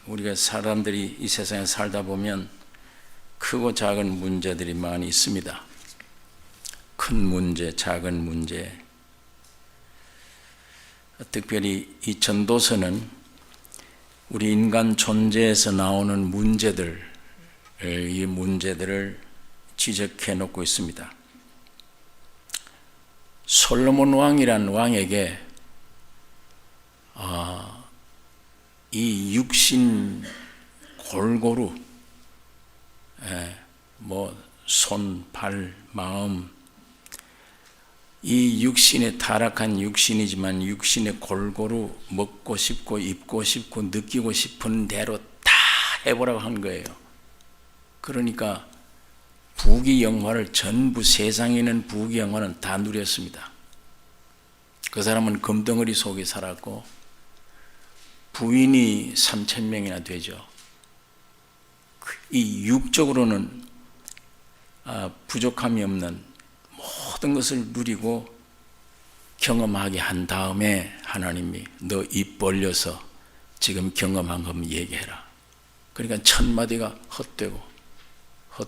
우리가 사람들이 이 세상에 살다 보면 크고 작은 문제들이 많이 있습니다. 큰 문제, 작은 문제. 특별히 이 전도서는 우리 인간 존재에서 나오는 문제들, 이 문제들을 지적해 놓고 있습니다. 솔로몬 왕이란 왕에게 이 육신 골고루 손, 발, 마음, 이 육신에 타락한 육신이지만 육신에 골고루 먹고 싶고 입고 싶고 느끼고 싶은 대로 다 해보라고 한 거예요. 그러니까 부귀영화를 전부 세상에 있는 부귀영화는 다 누렸습니다. 그 사람은 금덩어리 속에 살았고 부인이 3,000명이나 되죠. 이 육적으로는 부족함이 없는 모든 것을 누리고 경험하게 한 다음에 하나님이 너 입 벌려서 지금 경험한 거 얘기해라. 그러니까 1,000마디가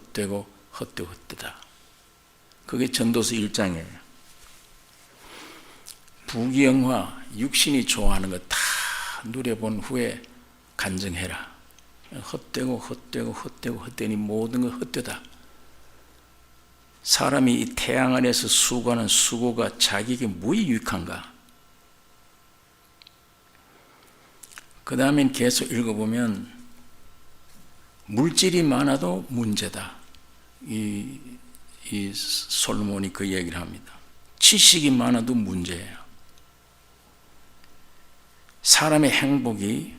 헛되고 헛되다. 그게 전도서 1장이에요. 부귀영화, 육신이 좋아하는 거 다 누려본 후에 간증해라. 헛되니 모든 거 헛되다. 사람이 이 태양 안에서 수고하는 수고가 자기에게 무엇이 유익한가? 그 다음엔 계속 읽어보면 물질이 많아도 문제다. 이 솔로몬이 그 얘기를 합니다. 지식이 많아도 문제예요. 사람의 행복이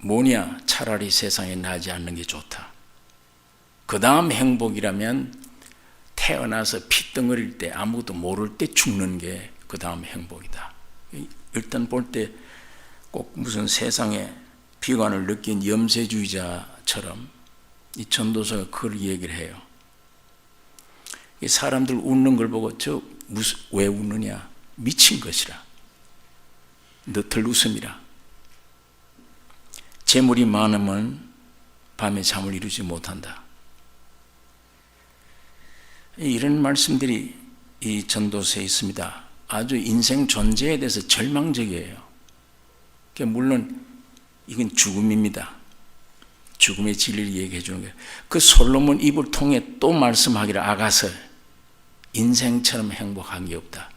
뭐냐? 차라리 세상에 나지 않는 게 좋다. 그 다음 행복이라면 태어나서 피덩어릴 때 아무것도 모를 때 죽는 게 그 다음 행복이다. 일단 볼 때 꼭 무슨 세상에 비관을 느낀 염세주의자처럼 이 전도서가 그걸 얘기를 해요. 이 사람들 웃는 걸 보고 왜 웃느냐? 미친 것이라. 너털 웃음이라. 재물이 많으면 밤에 잠을 이루지 못한다. 이런 말씀들이 이 전도서에 있습니다. 아주 인생 존재에 대해서 절망적이에요. 물론 이건 죽음입니다. 죽음의 진리를 얘기해 주는 거예요. 그 솔로몬 입을 통해 또 말씀하기를 아가서 인생처럼 행복한 게 없다.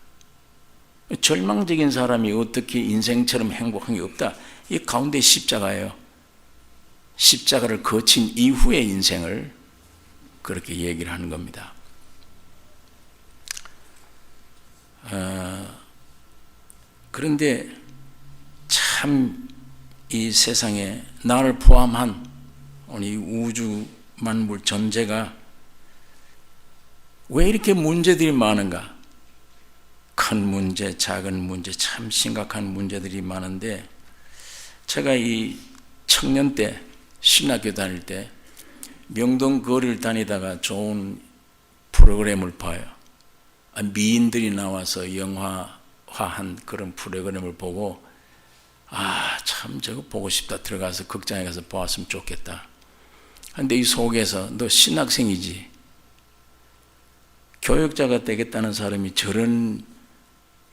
절망적인 사람이 어떻게 인생처럼 행복한 게 없다. 이 가운데 십자가예요. 십자가를 거친 이후의 인생을 그렇게 얘기를 하는 겁니다. 그런데 참 이 세상에 나를 포함한 이 우주 만물 전체가 왜 이렇게 문제들이 많은가? 큰 문제, 작은 문제, 참 심각한 문제들이 많은데 제가 이 청년 때 신학교 다닐 때 명동 거리를 다니다가 좋은 프로그램을 봐요. 미인들이 나와서 영화화한 그런 프로그램을 보고 참 저거 보고 싶다. 들어가서 극장에 가서 보았으면 좋겠다. 그런데 이 속에서 너 신학생이지? 교육자가 되겠다는 사람이 저런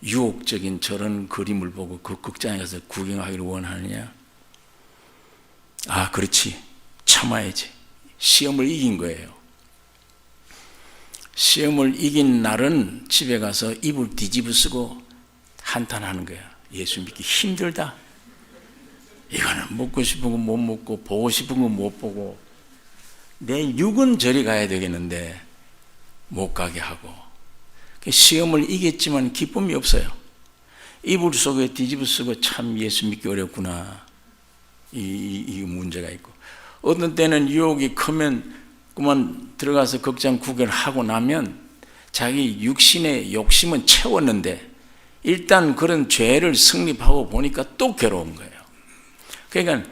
유혹적인 저런 그림을 보고 그 극장에 가서 구경하기를 원하느냐? 그렇지. 참아야지. 시험을 이긴 거예요. 시험을 이긴 날은 집에 가서 이불 뒤집어 쓰고 한탄하는 거야. 예수 믿기 힘들다. 이거는 먹고 싶은 거 못 먹고 보고 싶은 거 못 보고 내 육은 저리 가야 되겠는데 못 가게 하고 시험을 이겼지만 기쁨이 없어요. 이불 속에 뒤집어 쓰고 참 예수 믿기 어렵구나. 이 문제가 있고 어떤 때는 유혹이 크면 그만 들어가서 극장 구경을 하고 나면 자기 육신의 욕심은 채웠는데 일단 그런 죄를 승립하고 보니까 또 괴로운 거예요. 그러니까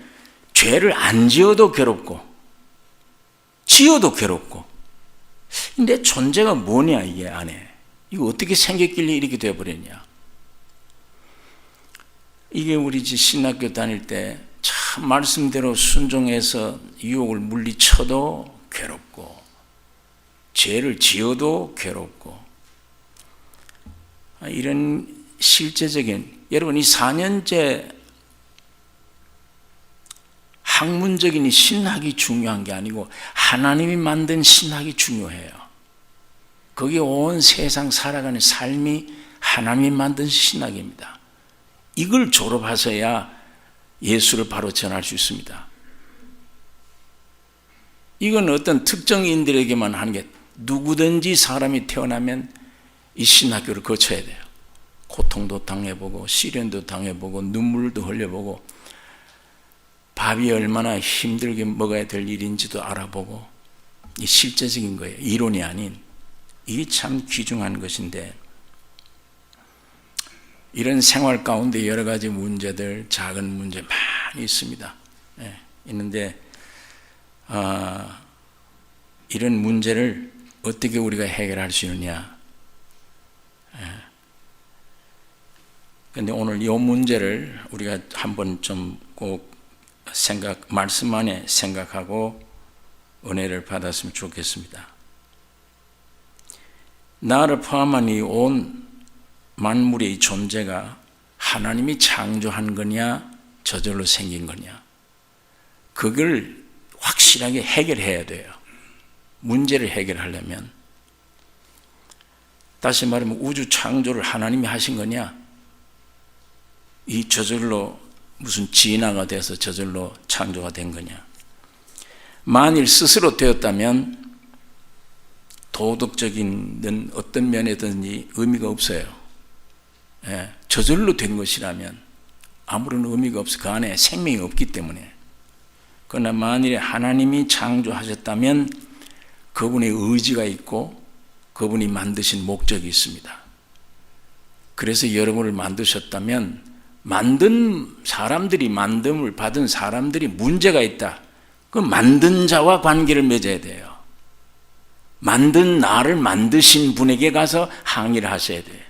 죄를 안 지어도 괴롭고 지어도 괴롭고 내 존재가 뭐냐 이게 안에 이거 어떻게 생겼길래 이렇게 되어버렸냐. 이게 우리 신학교 다닐 때 참 말씀대로 순종해서 유혹을 물리쳐도 괴롭고 죄를 지어도 괴롭고 이런 실제적인 여러분 이 4년째 학문적인 이 신학이 중요한 게 아니고 하나님이 만든 신학이 중요해요. 거기에 온 세상 살아가는 삶이 하나님이 만든 신학입니다. 이걸 졸업하셔야 예수를 바로 전할 수 있습니다. 이건 어떤 특정인들에게만 하는 게 누구든지 사람이 태어나면 이 신학교를 거쳐야 돼요. 고통도 당해보고 시련도 당해보고 눈물도 흘려보고 밥이 얼마나 힘들게 먹어야 될 일인지도 알아보고 이 실제적인 거예요. 이론이 아닌. 이게 참 귀중한 것인데 이런 생활 가운데 여러 가지 문제들, 작은 문제 많이 있습니다. 있는데 이런 문제를 어떻게 우리가 해결할 수 있느냐. 그런데 오늘 이 문제를 우리가 한번 좀 꼭 말씀 안에 생각하고 은혜를 받았으면 좋겠습니다. 나를 포함한 이 온 만물의 이 존재가 하나님이 창조한 거냐 저절로 생긴 거냐 그걸 확실하게 해결해야 돼요. 문제를 해결하려면 다시 말하면 우주 창조를 하나님이 하신 거냐 이 저절로 무슨 진화가 돼서 저절로 창조가 된 거냐. 만일 스스로 되었다면 도덕적인 어떤 면에든지 의미가 없어요. 저절로 된 것이라면 아무런 의미가 없어. 그 안에 생명이 없기 때문에. 그러나 만일에 하나님이 창조하셨다면 그분의 의지가 있고 그분이 만드신 목적이 있습니다. 그래서 여러분을 만드셨다면 만든 사람들이 만듦을 받은 사람들이 문제가 있다. 그 만든 자와 관계를 맺어야 돼요. 만든 나를 만드신 분에게 가서 항의를 하셔야 돼요.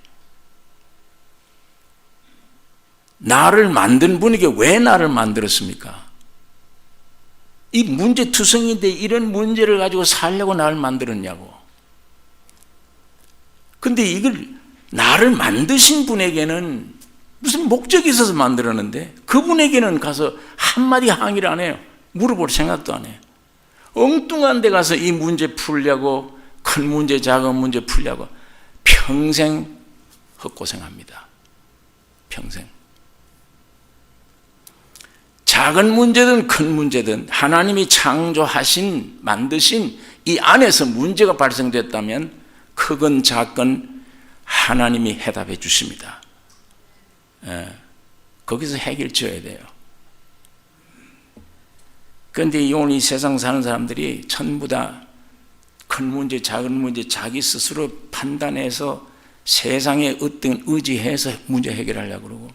나를 만든 분에게 왜 나를 만들었습니까? 이 문제투성인데 이런 문제를 가지고 살려고 나를 만들었냐고. 근데 이걸 나를 만드신 분에게는 무슨 목적이 있어서 만들었는데 그분에게는 가서 한마디 항의를 안 해요. 물어볼 생각도 안 해요. 엉뚱한 데 가서 이 문제 풀려고 큰 문제 작은 문제 풀려고 평생 헛고생합니다. 평생. 작은 문제든 큰 문제든 하나님이 창조하신 만드신 이 안에서 문제가 발생됐다면 크건 작건 하나님이 해답해 주십니다. 거기서 해결 지어야 돼요. 그런데 오늘 이 세상 사는 사람들이 전부 다 큰 문제 작은 문제 자기 스스로 판단해서 세상에 어떤 의지해서 문제 해결하려고 그러고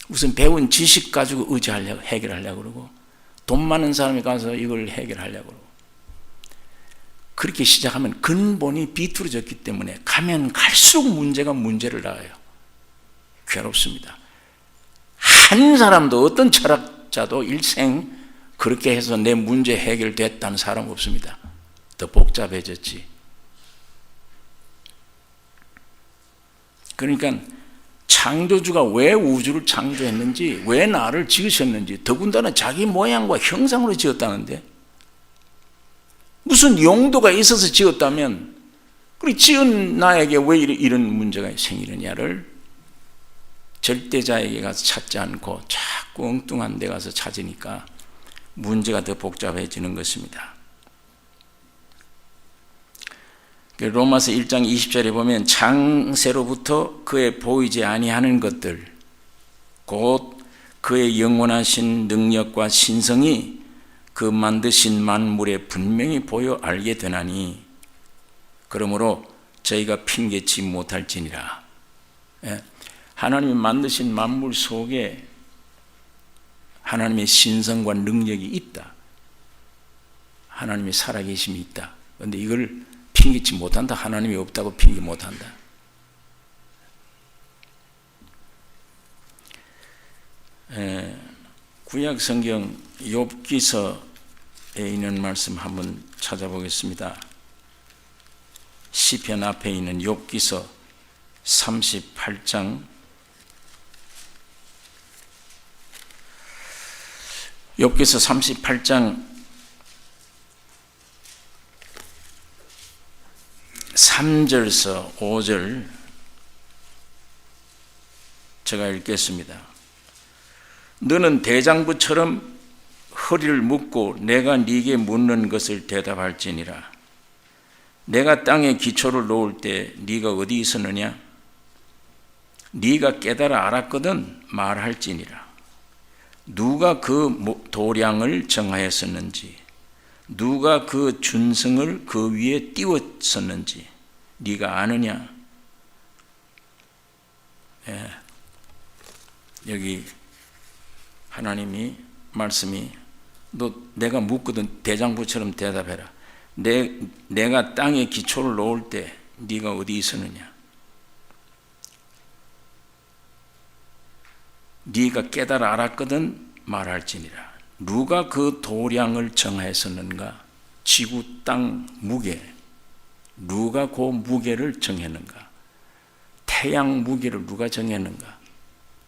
무슨 배운 지식 가지고 의지하려고 해결하려고 그러고 돈 많은 사람이 가서 이걸 해결하려고 그러고 그렇게 시작하면 근본이 비뚤어졌기 때문에 가면 갈수록 문제가 문제를 낳아요. 괴롭습니다. 한 사람도 어떤 철학자도 일생 그렇게 해서 내 문제 해결됐다는 사람 없습니다. 더 복잡해졌지. 그러니까 창조주가 왜 우주를 창조했는지 왜 나를 지으셨는지 더군다나 자기 모양과 형상으로 지었다는데 무슨 용도가 있어서 지었다면 그리고 지은 나에게 왜 이런 문제가 생기느냐를 절대자에게 가서 찾지 않고 자꾸 엉뚱한 데 가서 찾으니까 문제가 더 복잡해지는 것입니다. 로마서 1장 20절에 보면 창세로부터 그의 보이지 아니하는 것들 곧 그의 영원하신 능력과 신성이 그 만드신 만물에 분명히 보여 알게 되나니 그러므로 저희가 핑계치 못할지니라. 하나님이 만드신 만물 속에 하나님의 신성과 능력이 있다. 하나님의 살아계심이 있다. 그런데 이걸 핑계치 못한다. 하나님이 없다고 핑계 못한다. 구약 성경 욥기서에 있는 말씀 한번 찾아보겠습니다. 시편 앞에 있는 욥기서 38장 욥기서 38장 3절에서 5절 제가 읽겠습니다. 너는 대장부처럼 허리를 묶고 내가 네게 묻는 것을 대답할지니라. 내가 땅에 기초를 놓을 때 네가 어디 있었느냐? 네가 깨달아 알았거든 말할지니라. 누가 그 도량을 정하였었는지, 누가 그 준성을 그 위에 띄웠었는지 네가 아느냐? 예. 여기 하나님이 말씀이 너 내가 묻거든 대장부처럼 대답해라. 내가 땅에 기초를 놓을 때 네가 어디 있었느냐? 네가 깨달아 알았거든 말할지니라. 누가 그 도량을 정하였었는가? 지구 땅 무게. 누가 그 무게를 정했는가? 태양 무게를 누가 정했는가?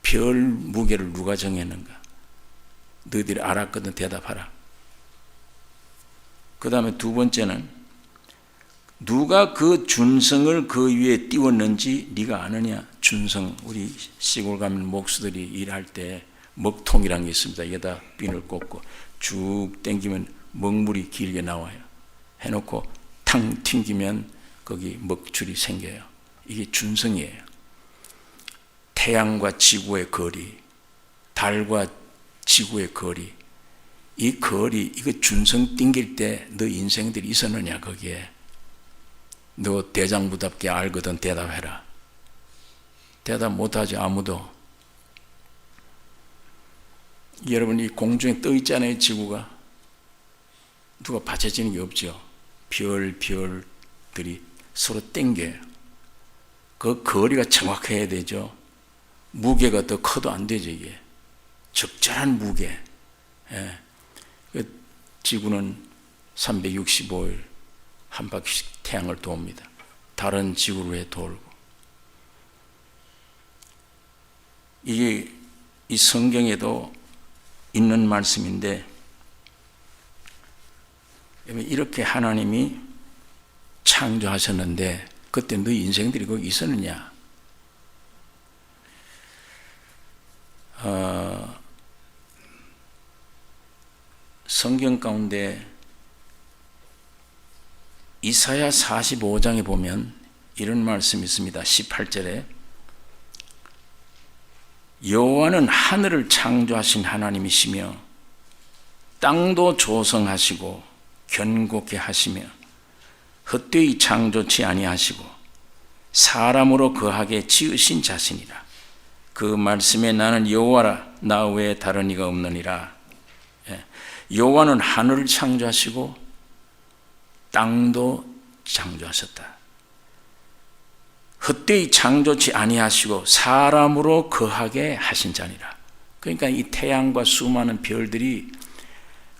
별 무게를 누가 정했는가? 너희들이 알았거든 대답하라. 그 다음에 두 번째는 누가 그 준성을 그 위에 띄웠는지 네가 아느냐? 준성, 우리 시골 가면 목수들이 일할 때 먹통이라는 게 있습니다. 여기다 핀을 꽂고 쭉 당기면 먹물이 길게 나와요. 해놓고 탕 튕기면 거기 먹줄이 생겨요. 이게 준성이에요. 태양과 지구의 거리, 달과 지구의 거리, 이 거리, 이거 준성 띵길 때 너 인생들이 있었느냐 거기에? 너 대장부답게 알거든 대답해라. 대답 못하지 아무도. 여러분 이 공중에 떠 있잖아요. 지구가 누가 받쳐지는 게 없죠. 별들이 서로 땡겨요. 그 거리가 정확해야 되죠. 무게가 더 커도 안 되죠. 이게 적절한 무게. 예. 지구는 365일 한 바퀴씩 태양을 돕니다. 달은 지구를 왜 돌고. 이게 이 성경에도 있는 말씀인데 이렇게 하나님이 창조하셨는데 그때 너희 인생들이 거기 있었느냐? 성경 가운데 이사야 45장에 보면 이런 말씀이 있습니다. 18절에 여호와는 하늘을 창조하신 하나님이시며 땅도 조성하시고 견고케 하시며 헛되이 창조치 아니하시고 사람으로 거하게 지으신 자신이라. 그 말씀에 나는 여호와라 나 외에 다른 이가 없느니라. 여호와는 하늘을 창조하시고 땅도 창조하셨다. 헛되이 창조치 아니하시고 사람으로 거하게 하신 자니라. 그러니까 이 태양과 수많은 별들이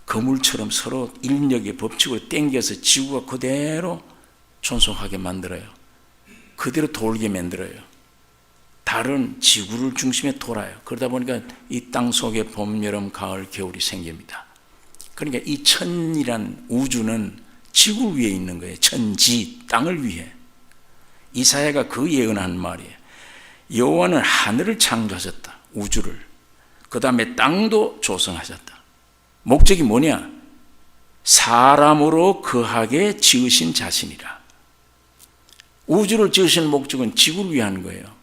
거물처럼 서로 인력의 법칙으로 땡겨서 지구가 그대로 존속하게 만들어요. 그대로 돌게 만들어요. 달은 지구를 중심에 돌아요. 그러다 보니까 이 땅 속에 봄, 여름, 가을, 겨울이 생깁니다. 그러니까 이 천이란 우주는 지구 위에 있는 거예요. 천지, 땅을 위해. 이사야가 그 예언한 말이에요. 여호와는 하늘을 창조하셨다. 우주를. 그 다음에 땅도 조성하셨다. 목적이 뭐냐? 사람으로 거하게 지으신 자신이라. 우주를 지으신 목적은 지구를 위한 거예요.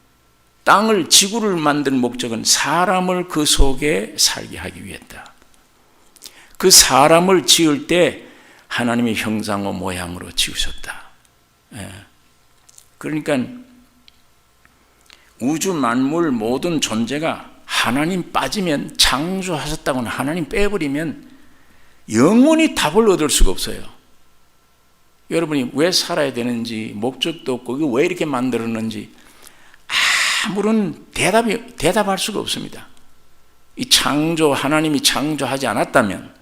땅을, 지구를 만든 목적은 사람을 그 속에 살게 하기 위했다. 그 사람을 지을 때 하나님의 형상과 모양으로 지으셨다. 그러니까 우주 만물 모든 존재가 하나님 빠지면, 창조하셨다고는 하나님 빼버리면 영원히 답을 얻을 수가 없어요. 여러분이 왜 살아야 되는지 목적도 없고 왜 이렇게 만들었는지 아무런 대답할 수가 없습니다. 이 하나님이 창조하지 않았다면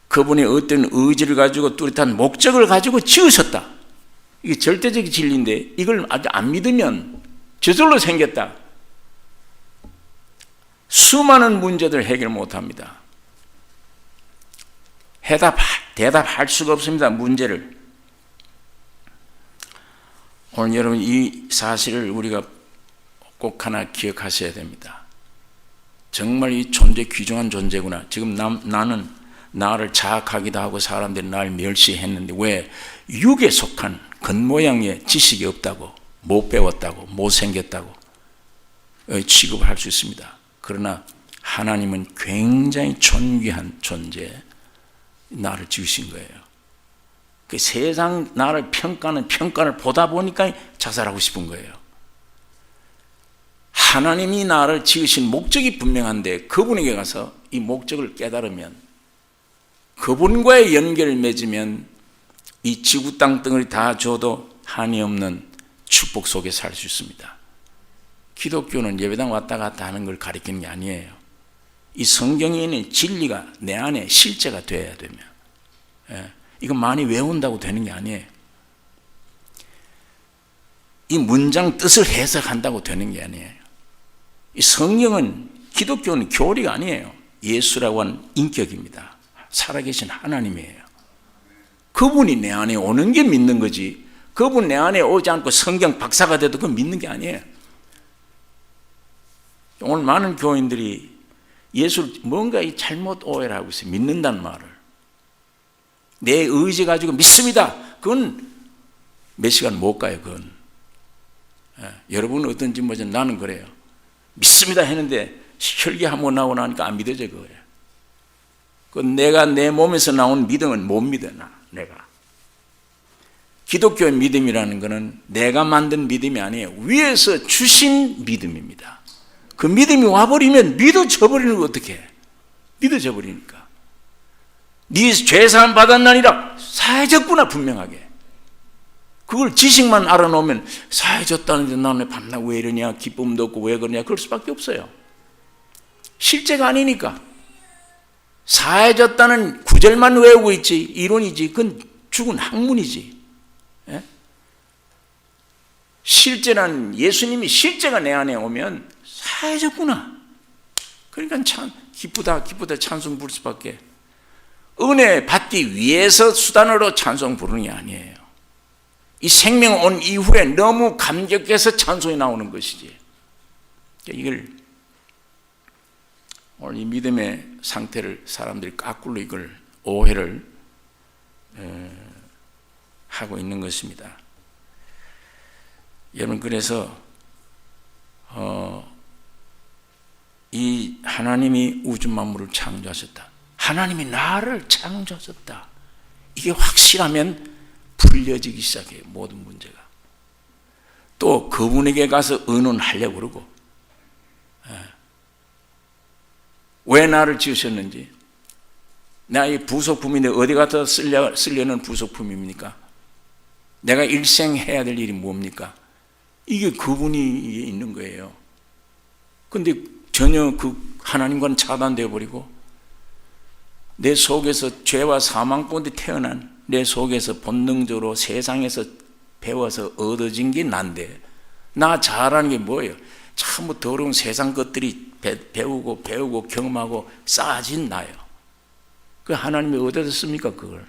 그분의 어떤 의지를 가지고 뚜렷한 목적을 가지고 지으셨다. 이게 절대적인 진리인데 이걸 아주 안 믿으면 저절로 생겼다. 수많은 문제들 해결 못합니다. 대답할 수가 없습니다. 문제를. 오늘 여러분 이 사실을 우리가 꼭 하나 기억하셔야 됩니다. 정말 이 존재 귀중한 존재구나. 지금 나는 나를 자학하기도 하고 사람들이 나를 멸시했는데 왜 육에 속한 겉모양의 지식이 없다고, 못 배웠다고, 못 생겼다고 취급을 할 수 있습니다. 그러나 하나님은 굉장히 존귀한 존재, 나를 지으신 거예요. 그 세상 나를 평가하는 평가를 보다 보니까 자살하고 싶은 거예요. 하나님이 나를 지으신 목적이 분명한데 그분에게 가서 이 목적을 깨달으면, 그분과의 연결을 맺으면 이 지구 땅덩어리 다 줘도 한이 없는 축복 속에 살 수 있습니다. 기독교는 예배당 왔다 갔다 하는 걸 가리키는 게 아니에요. 이 성경에 있는 진리가 내 안에 실제가 되어야 되면, 이거 많이 외운다고 되는 게 아니에요. 이 문장 뜻을 해석한다고 되는 게 아니에요. 이 성경은, 기독교는 교리가 아니에요. 예수라고 하는 인격입니다. 살아계신 하나님이에요. 그분이 내 안에 오는 게 믿는 거지, 그분 내 안에 오지 않고 성경 박사가 돼도 그건 믿는 게 아니에요. 오늘 많은 교인들이 예수를 뭔가 잘못 오해를 하고 있어요. 믿는다는 말을. 내 의지 가지고 믿습니다. 그건 몇 시간 못 가요. 그건. 여러분은 어떤지 모르지만 나는 그래요. 믿습니다 했는데 혈기 한번 나오고 나니까 안 믿어져. 그거예요. 그 내가 내 몸에서 나온 믿음은 못 믿어. 내가. 기독교의 믿음이라는 것은 내가 만든 믿음이 아니에요. 위에서 주신 믿음입니다. 그 믿음이 와버리면 믿어져 버리는 거 어떻게 해? 믿어져 버리니까. 네 죄사함 받았나니라. 사해졌구나 분명하게. 그걸 지식만 알아놓으면 사해졌다는데 나는 밤낮 왜 이러냐, 기쁨도 없고 왜 그러냐, 그럴 수밖에 없어요. 실제가 아니니까. 사해졌다는 구절만 외우고 있지, 이론이지, 그건 죽은 학문이지. 예? 실제란, 예수님이 실제가 내 안에 오면 사해졌구나. 그러니까 참 기쁘다 찬송 부를 수밖에. 은혜 받기 위해서 수단으로 찬송 부르는 게 아니에요. 이 생명 온 이후에 너무 감격해서 찬송이 나오는 것이지. 이걸 오늘 이 믿음의 상태를 사람들이 거꾸로 이걸 오해를 하고 있는 것입니다. 여러분, 그래서 이 하나님이 우주 만물을 창조하셨다. 하나님이 나를 창조하셨다. 이게 확실하면 풀려지기 시작해요. 모든 문제가. 또 그분에게 가서 의논하려고 그러고, 왜 나를 지으셨는지. 내가 이 부속품인데 어디 가서 쓰려는 부속품입니까? 내가 일생 해야 될 일이 뭡니까? 이게 그분이 있는 거예요. 근데 전혀 그 하나님과는 차단되어 버리고 내 속에서 죄와 사망 가운데 태어난 내 속에서 본능적으로 세상에서 배워서 얻어진 게 난데, 나 잘하는 게 뭐예요? 참 더러운 세상 것들이 배우고 경험하고 쌓아진 나요. 그 하나님이 어디다 씁니까 그걸?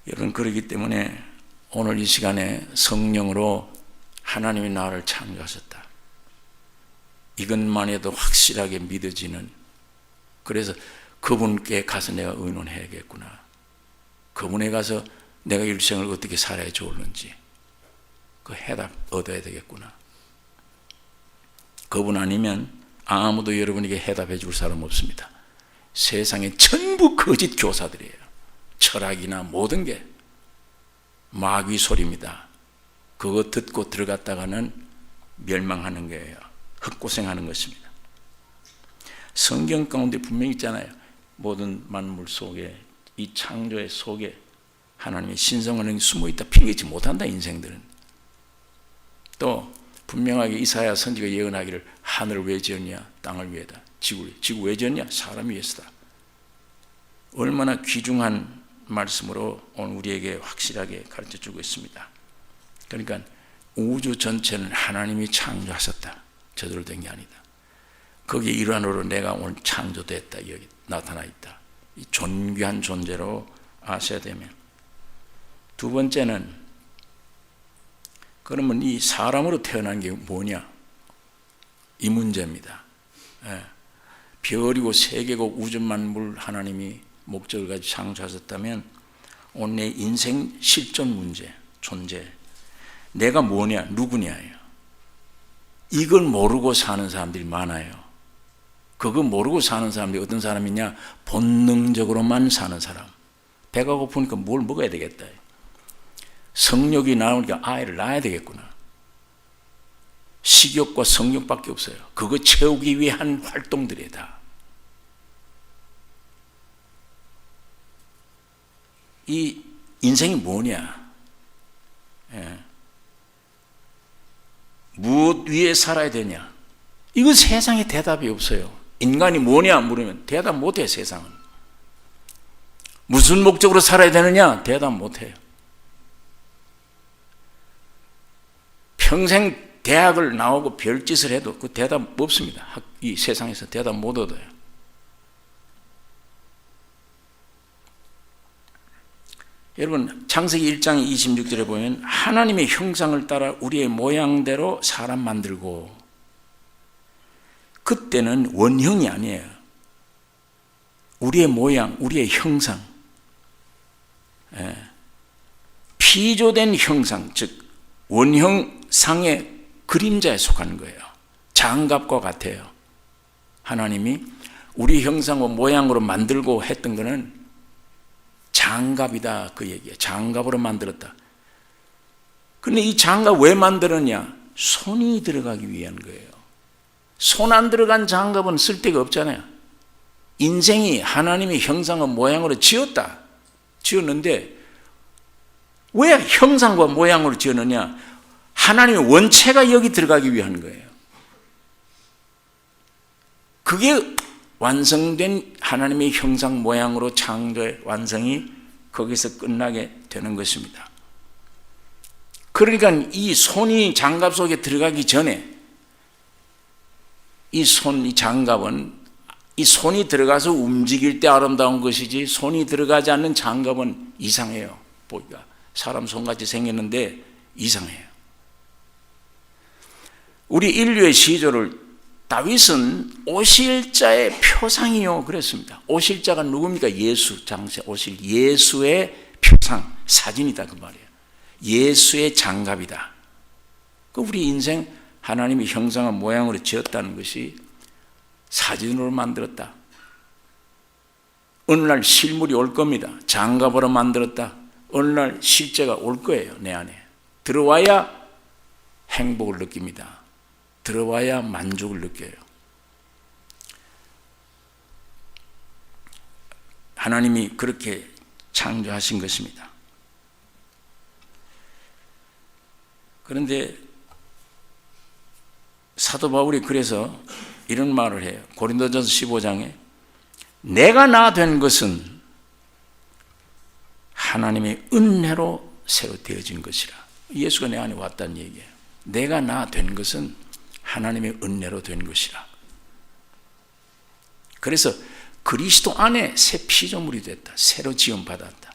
여러분, 그렇기 때문에 오늘 이 시간에 성령으로 하나님이 나를 창조하셨다. 이것만 해도 확실하게 믿어지는, 그래서 그분께 가서 내가 의논해야겠구나. 그분에 가서 내가 일생을 어떻게 살아야 좋을는지 그 해답 얻어야 되겠구나. 그분 아니면 아무도 여러분에게 해답해 줄 사람 없습니다. 세상에 전부 거짓 교사들이에요. 철학이나 모든 게 마귀 소리입니다. 그거 듣고 들어갔다가는 멸망하는 거예요. 헛고생하는 것입니다. 성경 가운데 분명히 있잖아요. 모든 만물 속에, 이 창조의 속에 하나님의 신성한 능력이 숨어있다. 핑계치 못한다. 인생들은 또 분명하게 이사야 선지가 예언하기를 하늘을 왜 지었냐? 땅을 위에다. 지구 왜 지었냐? 사람 위해서다. 얼마나 귀중한 말씀으로 오늘 우리에게 확실하게 가르쳐주고 있습니다. 그러니까 우주 전체는 하나님이 창조하셨다. 저절로 된 게 아니다. 거기에 일환으로 내가 오늘 창조됐다. 여기 나타나 있다. 이 존귀한 존재로 아셔야 되면, 두 번째는 그러면 이 사람으로 태어난 게 뭐냐? 이 문제입니다. 별이고 세계고 우주 만물 하나님이 목적을 가지고 창조하셨다면 오늘 내 인생 실존 문제, 존재, 내가 뭐냐, 누구냐예요. 이걸 모르고 사는 사람들이 많아요. 그거 모르고 사는 사람들이 어떤 사람이냐? 본능적으로만 사는 사람. 배가 고프니까 뭘 먹어야 되겠다. 성욕이 나오니까 아이를 낳아야 되겠구나. 식욕과 성욕밖에 없어요. 그거 채우기 위한 활동들이다. 이 인생이 뭐냐? 무엇 위에 살아야 되냐? 이거 세상에 대답이 없어요. 인간이 뭐냐 물으면 대답 못해요. 세상은. 무슨 목적으로 살아야 되느냐? 대답 못해요. 평생 대학을 나오고 별짓을 해도 그 대답 없습니다. 이 세상에서 대답 못 얻어요. 여러분, 창세기 1장 26절에 보면 하나님의 형상을 따라 우리의 모양대로 사람 만들고, 그때는 원형이 아니에요. 우리의 모양, 우리의 형상, 피조된 형상, 즉 원형상의 그림자에 속하는 거예요. 장갑과 같아요. 하나님이 우리 형상과 모양으로 만들고 했던 것은 장갑이다, 그 얘기예요. 장갑으로 만들었다. 근데 이 장갑 왜 만들었냐? 손이 들어가기 위한 거예요. 손 안 들어간 장갑은 쓸데가 없잖아요. 인생이 하나님의 형상과 모양으로 지었는데 왜 형상과 모양으로 지었느냐? 하나님의 원체가 여기 들어가기 위한 거예요. 그게 완성된 하나님의 형상 모양으로 창조의 완성이 거기서 끝나게 되는 것입니다. 그러니까 이 손이 장갑 속에 들어가기 전에 이 장갑은 이 손이 들어가서 움직일 때 아름다운 것이지, 손이 들어가지 않는 장갑은 이상해요. 보기가 사람 손같이 생겼는데 이상해요. 우리 인류의 시조를 다윗은 오실자의 표상이요 그랬습니다. 오실자가 누굽니까? 예수, 장세 오실 예수의 표상, 사진이다 그 말이에요. 예수의 장갑이다. 그 우리 인생 하나님이 형상과 모양으로 지었다는 것이 사진으로 만들었다. 어느 날 실물이 올 겁니다. 장갑으로 만들었다. 어느 날 실제가 올 거예요. 내 안에 들어와야 행복을 느낍니다. 들어와야 만족을 느껴요. 하나님이 그렇게 창조하신 것입니다. 그런데 사도 바울이 그래서 이런 말을 해요. 고린도전서 15장에 내가 나 된 것은 하나님의 은혜로 새로 되어진 것이라. 예수가 내 안에 왔다는 얘기예요. 내가 나 된 것은 하나님의 은혜로 된 것이라. 그래서 그리스도 안에 새 피조물이 됐다. 새로 지음받았다.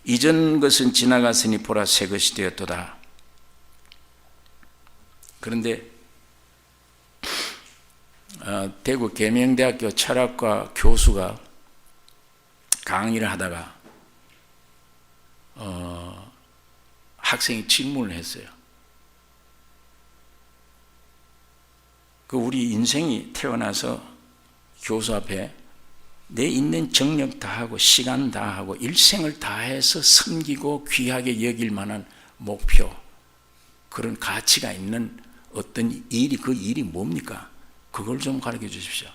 이전 것은 지나갔으니 보라 새 것이 되었도다. 그런데 대구 계명대학교 철학과 교수가 강의를 하다가 학생이 질문을 했어요. 그 우리 인생이 태어나서 교수 앞에 내 있는 정력 다하고 시간 다하고 일생을 다해서 섬기고 귀하게 여길 만한 목표, 그런 가치가 있는 어떤 일이, 그 일이 뭡니까? 그걸 좀 가르쳐 주십시오.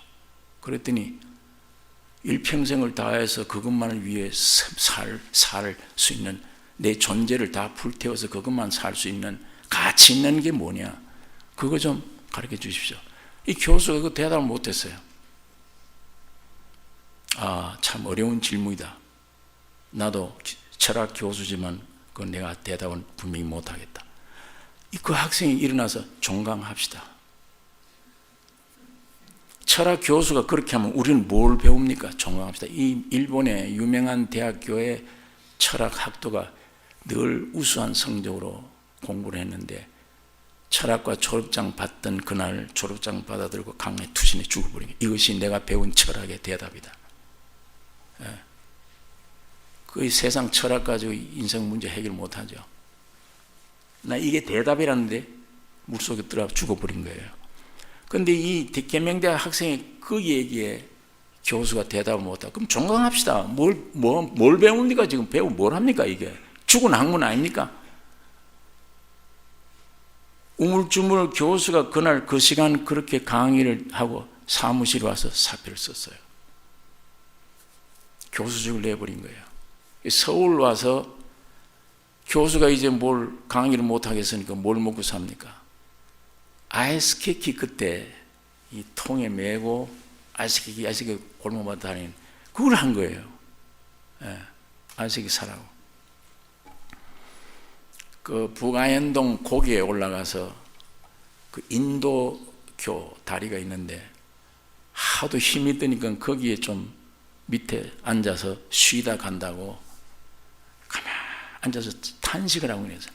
그랬더니 일평생을 다해서 그것만을 위해 살 수 있는, 내 존재를 다 불태워서 그것만 살 수 있는 가치 있는 게 뭐냐? 그거 좀 가르쳐 주십시오. 이 교수가 그 대답을 못했어요. 참 어려운 질문이다. 나도 철학 교수지만 그건 내가 대답은 분명히 못하겠다. 그 학생이 일어나서 종강합시다. 철학 교수가 그렇게 하면 우리는 뭘 배웁니까? 종강합시다. 이 일본의 유명한 대학교의 철학 학도가 늘 우수한 성적으로 공부를 했는데 철학과 졸업장 받던 그날 졸업장 받아들고 강에 투신해 죽어버린 거예요. 이것이 내가 배운 철학의 대답이다. 거의 세상 철학 가지고 인생 문제 해결 못하죠. 나 이게 대답이라는데 물속에 들어가 죽어버린 거예요. 그런데 이 계명대학 학생이 그 얘기에 교수가 대답을 못하고 그럼 종강합시다. 뭘 배웁니까? 지금 배우고 뭘 합니까? 이게 죽은 학문 아닙니까? 우물쭈물 교수가 그날 그 시간 그렇게 강의를 하고 사무실에 와서 사표를 썼어요. 교수직을 내버린 거예요. 서울 와서 교수가 이제 뭘 강의를 못하겠으니까 뭘 먹고 삽니까? 아이스케이크 그때 이 통에 메고 아이스케이크 골목마다 다니는 그걸 한 거예요. 아이스케이크 사라고. 그 북아현동 고기에 올라가서 그 인도교 다리가 있는데 하도 힘이 드니까 거기에 좀 밑에 앉아서 쉬다 간다고 가만히 앉아서 탄식을 하고 그래서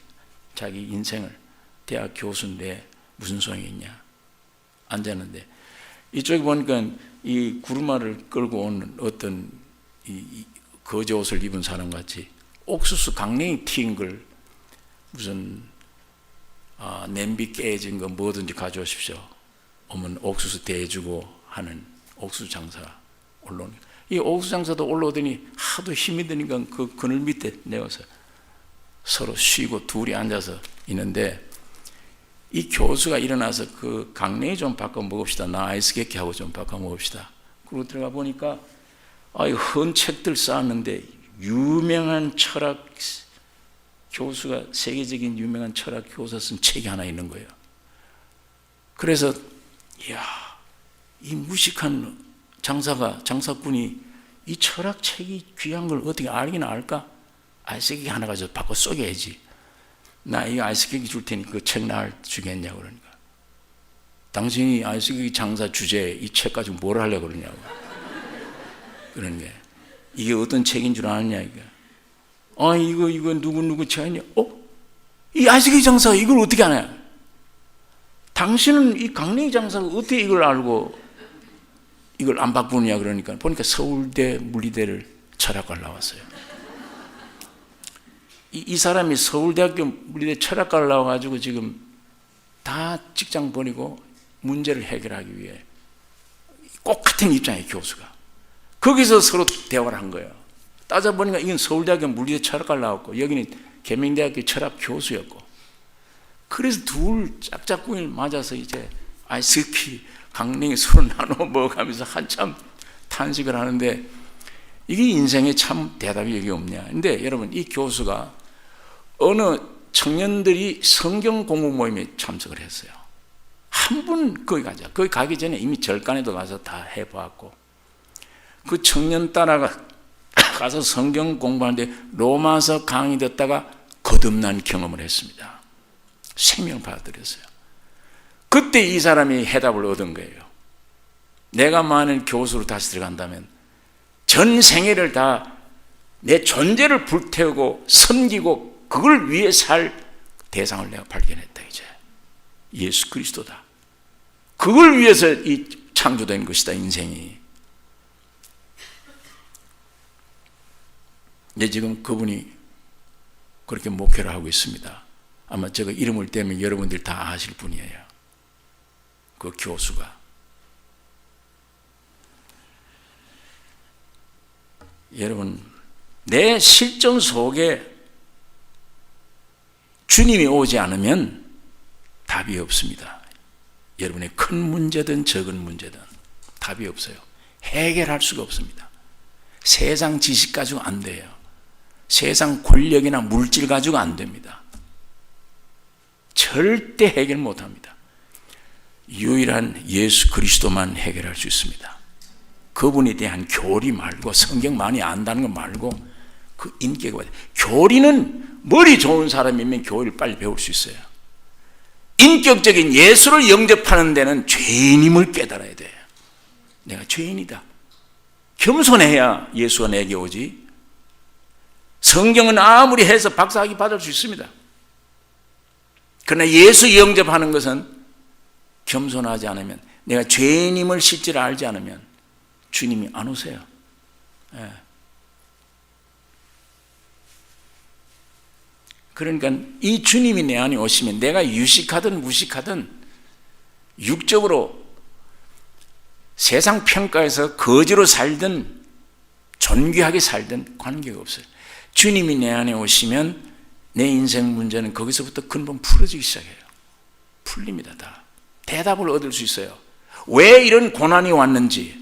자기 인생을 대학 교수인데 무슨 소용이 있냐 앉았는데 이쪽에 보니까 이 구르마를 끌고 온 어떤 이 거지 옷을 입은 사람 같이 옥수수 강냉이 튀긴 걸 무슨 냄비 깨진 거 뭐든지 가져오십시오. 오면 옥수수 대주고 하는 옥수수 장사가 올라오는 이 옥수수 장사도 올라오더니 하도 힘이 드니까 그 그늘 밑에 내어서 서로 쉬고 둘이 앉아서 있는데 이 교수가 일어나서 그 강냉이 좀 바꿔 먹읍시다. 나 아이스케이크 하고 좀 바꿔 먹읍시다. 그러고 들어가 보니까 헌 책들 쌓았는데 유명한 철학 교수가 세계적인 유명한 철학 교수가 쓴 책이 하나 있는 거예요. 그래서 이 무식한 장사꾼이 이 철학 책이 귀한 걸 어떻게 알긴 알까? 아이스케이크 하나 가져서 바꿔 쏘겨야지. 나 이 아이스케이크 줄 테니 그 책 날 주겠냐고 그러니까. 당신이 아이스케이크 장사 주제에 이 책 가지고 뭘 하려고 그러냐고. 그런 게. 이게 어떤 책인 줄 아느냐, 이게. 이거 누구 책이냐? 이 아이스케이크 장사가 이걸 어떻게 아냐? 당신은 이 강냉이 장사가 어떻게 이걸 알고 이걸 안 바꾸느냐 그러니까 보니까 서울대 물리대를 철학과를 나왔어요. 이 사람이 서울대학교 물리대 철학과를 나와가지고 지금 다 직장 버리고 문제를 해결하기 위해 꼭 같은 입장의 교수가 거기서 서로 대화를 한 거예요. 따져보니까 이건 서울대학교 물리대 철학과를 나왔고 여기는 계명대학교 철학 교수였고 그래서 둘 짝짝꿍이를 맞아서 이제 아이스케이크 강냉이 서로 나눠 먹어가면서 한참 탄식을 하는데 이게 인생에 참 대답이 여기 없냐. 근데 여러분 이 교수가 어느 청년들이 성경 공부 모임에 참석을 했어요. 한 분 거기 가자. 거기 가기 전에 이미 절간에도 가서 다 해보았고 그 청년 따라가 가서 성경 공부하는데 로마서 강의 듣다가 거듭난 경험을 했습니다. 생명을 받아들였어요. 그때 이 사람이 해답을 얻은 거예요. 내가 만일 교수로 다시 들어간다면 전 생애를 다 내 존재를 불태우고 섬기고 그걸 위해 살 대상을 내가 발견했다. 이제 예수 그리스도다. 그걸 위해서 이 창조된 것이다. 인생이. 이제 지금 그분이 그렇게 목회를 하고 있습니다. 아마 제가 이름을 떼면 여러분들 다 아실 분이에요. 그 교수가. 여러분 내 실존 속에 주님이 오지 않으면 답이 없습니다. 여러분의 큰 문제든 적은 문제든 답이 없어요. 해결할 수가 없습니다. 세상 지식 가지고 안 돼요. 세상 권력이나 물질 가지고 안 됩니다. 절대 해결 못합니다. 유일한 예수 그리스도만 해결할 수 있습니다. 그분에 대한 교리 말고, 성경 많이 안다는 거 말고, 그 인격이 와야 돼. 교리는 머리 좋은 사람이면 교리를 빨리 배울 수 있어요. 인격적인 예수를 영접하는 데는 죄인임을 깨달아야 돼요. 내가 죄인이다. 겸손해야 예수가 내게 오지. 성경은 아무리 해서 박사학위 받을 수 있습니다. 그러나 예수 영접하는 것은 겸손하지 않으면, 내가 죄인임을 실제로 알지 않으면 주님이 안 오세요. 예. 그러니까 이 주님이 내 안에 오시면 내가 유식하든 무식하든 육적으로 세상 평가에서 거지로 살든 존귀하게 살든 관계가 없어요. 주님이 내 안에 오시면 내 인생 문제는 거기서부터 근본 풀어지기 시작해요. 풀립니다. 다. 대답을 얻을 수 있어요. 왜 이런 고난이 왔는지,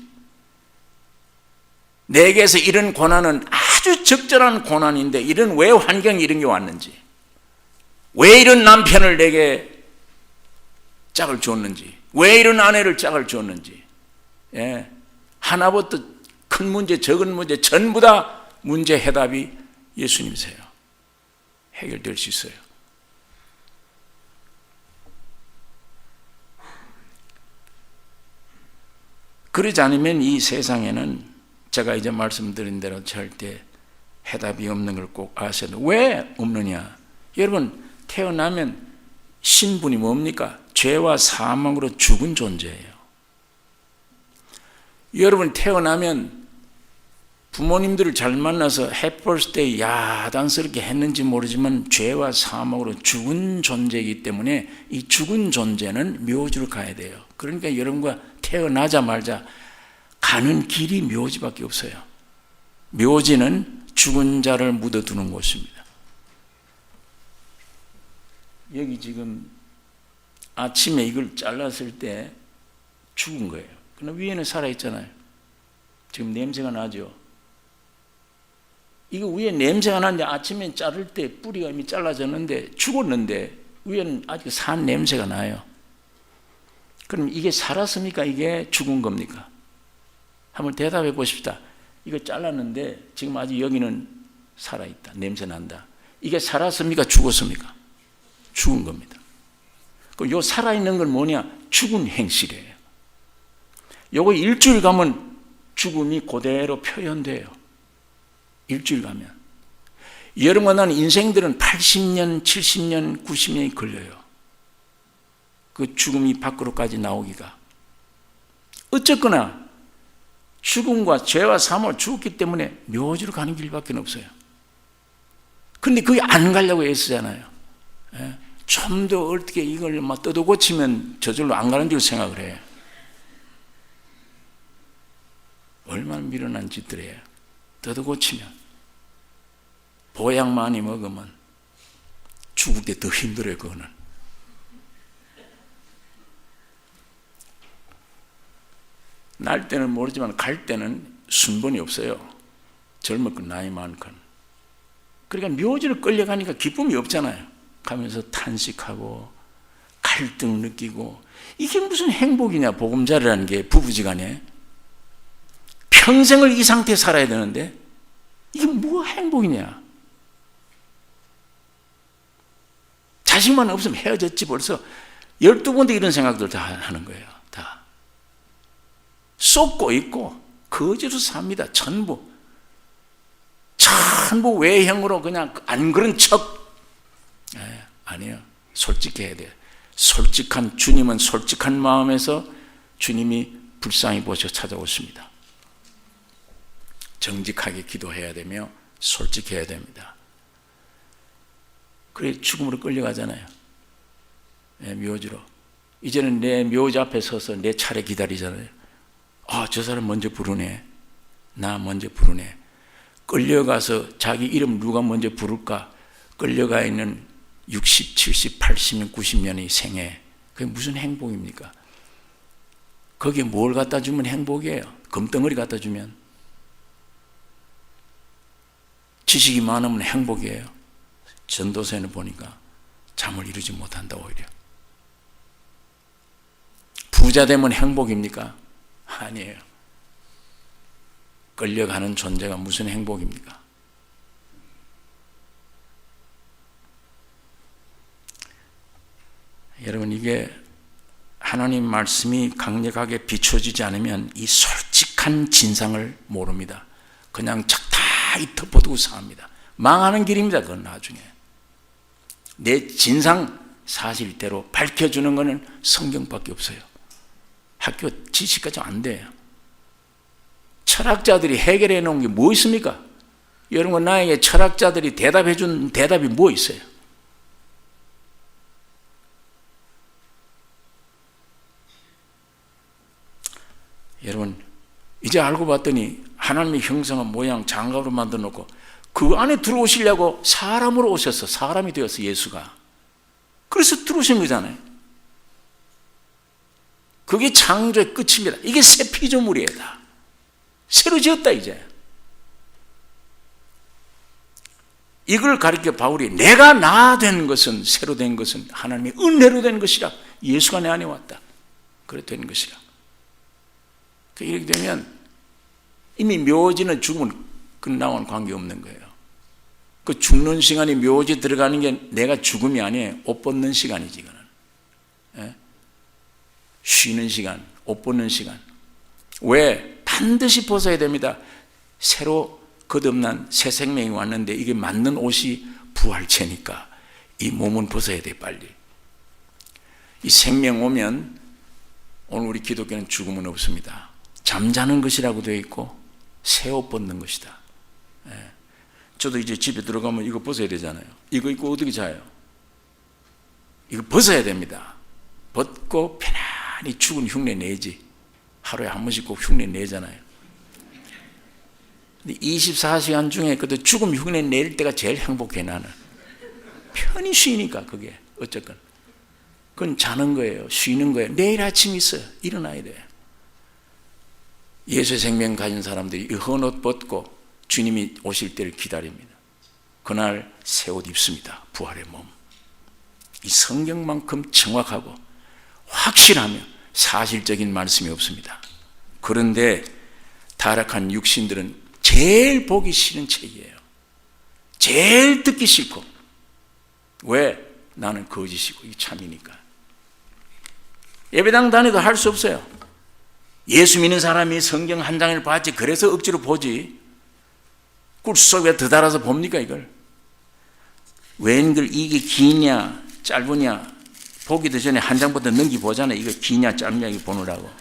내게서 이런 고난은 아주 적절한 고난인데 이런 왜 환경이 이런 게 왔는지, 왜 이런 남편을 내게 짝을 줬는지, 왜 이런 아내를 짝을 줬는지, 예. 하나부터 큰 문제, 적은 문제 전부 다 문제 해답이 예수님이세요. 해결될 수 있어요. 그러지 않으면 이 세상에는 제가 이제 말씀드린 대로 절대 해답이 없는 걸 꼭 아셔야 돼요. 왜 없느냐? 여러분, 태어나면 신분이 뭡니까? 죄와 사망으로 죽은 존재예요. 여러분, 태어나면 부모님들을 잘 만나서 해퍼스데이 야단스럽게 했는지 모르지만 죄와 사망으로 죽은 존재이기 때문에 이 죽은 존재는 묘지로 가야 돼요. 그러니까 여러분과 태어나자마자 가는 길이 묘지밖에 없어요. 묘지는 죽은 자를 묻어두는 곳입니다. 여기 지금 아침에 이걸 잘랐을 때 죽은 거예요. 그러나 위에는 살아있잖아요. 지금 냄새가 나죠. 이거 위에 냄새가 나는데 아침에 자를 때 뿌리가 이미 잘라졌는데 죽었는데 위에는 아직 산 냄새가 나요. 그럼 이게 살았습니까? 이게 죽은 겁니까? 한번 대답해 보십시다. 이거 잘랐는데 지금 아직 여기는 살아있다. 냄새 난다. 이게 살았습니까? 죽었습니까? 죽은 겁니다. 그럼 요 살아있는 건 뭐냐? 죽은 행실이에요. 요거 일주일 가면 죽음이 그대로 표현돼요. 일주일 가면. 여러분과 나는 인생들은 80년, 70년, 90년이 걸려요. 그 죽음이 밖으로까지 나오기가. 어쨌거나 죽음과 죄와 사망을 죽었기 때문에 묘지로 가는 길밖에 없어요. 근데 그게 안 가려고 애쓰잖아요. 예? 좀 더 어떻게 이걸 막 뜯어 고치면 저절로 안 가는 줄 생각을 해요. 얼마나 미련한 짓들이에요. 뜯어 고치면. 보약 많이 먹으면 죽을 때 더 힘들어요. 그거는. 날 때는 모르지만 갈 때는 순번이 없어요. 젊었건 나이 많건. 그러니까 묘지를 끌려가니까 기쁨이 없잖아요. 가면서 탄식하고 갈등 느끼고. 이게 무슨 행복이냐, 보금자리라는 게 부부지간에. 평생을 이 상태에 살아야 되는데 이게 뭐가 행복이냐. 자식만 없으면 헤어졌지 벌써. 12번도 이런 생각들 다 하는 거예요. 다 쏟고 있고 거지로 삽니다. 전부 외형으로 그냥 안 그런 척. 아니에요. 솔직해야 돼요. 솔직한 주님은 솔직한 마음에서 주님이 불쌍히 보셔 찾아오십니다. 정직하게 기도해야 되며 솔직해야 됩니다. 그래 죽음으로 끌려가잖아요. 묘지로. 이제는 내 묘지 앞에 서서 내 차례 기다리잖아요. 저 사람 먼저 부르네. 나 먼저 부르네. 끌려가서 자기 이름 누가 먼저 부를까? 끌려가 있는 60, 70, 80년, 90년의 생애. 그게 무슨 행복입니까? 거기에 뭘 갖다 주면 행복이에요? 금덩어리 갖다 주면. 지식이 많으면 행복이에요. 전도서에는 보니까 잠을 이루지 못한다. 오히려 부자 되면 행복입니까? 아니에요. 끌려가는 존재가 무슨 행복입니까? 여러분, 이게 하나님 말씀이 강력하게 비춰지지 않으면 이 솔직한 진상을 모릅니다. 그냥 착다이 덮어두고 삽니다. 망하는 길입니다. 그건 나중에. 내 진상 사실대로 밝혀주는 것은 성경밖에 없어요. 학교 지식까지 안 돼요. 철학자들이 해결해 놓은 게 뭐 있습니까? 여러분, 나에게 철학자들이 대답해 준 대답이 뭐 있어요? 여러분, 이제 알고 봤더니 하나님의 형상과 모양 장갑으로 만들어 놓고 그 안에 들어오시려고 사람으로 오셨어. 사람이 되었어, 예수가. 그래서 들어오신 거잖아요. 그게 창조의 끝입니다. 이게 새 피조물이에요. 다 새로 지었다. 이제 이걸 가리켜 바울이 내가 나 된 것은, 새로 된 것은 하나님의 은혜로 된 것이라. 예수가 내 안에 왔다. 그래 된 것이라. 이렇게 되면 이미 묘지는 죽으면 끝나고는 관계없는 거예요. 그 죽는 시간이 묘지 들어가는 게 내가 죽음이 아니에요. 옷 벗는 시간이지. 이거는. 예? 쉬는 시간, 옷 벗는 시간. 왜? 반드시 벗어야 됩니다. 새로 거듭난 새 생명이 왔는데 이게 맞는 옷이 부활체니까 이 몸은 벗어야 돼. 빨리. 이 생명 오면 오늘 우리 기독교는 죽음은 없습니다. 잠자는 것이라고 되어 있고 새 옷 벗는 것이다. 예. 저도 이제 집에 들어가면 이거 벗어야 되잖아요. 이거 입고 어떻게 자요? 이거 벗어야 됩니다. 벗고 편안히 죽은 흉내 내지. 하루에 한 번씩 꼭 흉내 내잖아요. 근데 24시간 중에 그래도 죽음 흉내 낼 때가 제일 행복해. 나는 편히 쉬니까. 그게 어쨌건 그건 자는 거예요. 쉬는 거예요. 내일 아침 있어요. 일어나야 돼요. 예수의 생명 가진 사람들이 이 헌 옷 벗고 주님이 오실 때를 기다립니다. 그날 새 옷 입습니다. 부활의 몸. 이 성경만큼 정확하고 확실하며 사실적인 말씀이 없습니다. 그런데 타락한 육신들은 제일 보기 싫은 책이에요. 제일 듣기 싫고. 왜? 나는 거짓이고 이게 참이니까. 예배당 다녀도 할 수 없어요. 예수 믿는 사람이 성경 한 장을 봤지 그래서 억지로 보지. 꿀 속에 더 달아서 봅니까 이걸? 웬걸 이게 기냐 짧으냐 보기도 전에 한 장부터 넘기보잖아요. 이거 기냐 짧냐 이거 보느라고.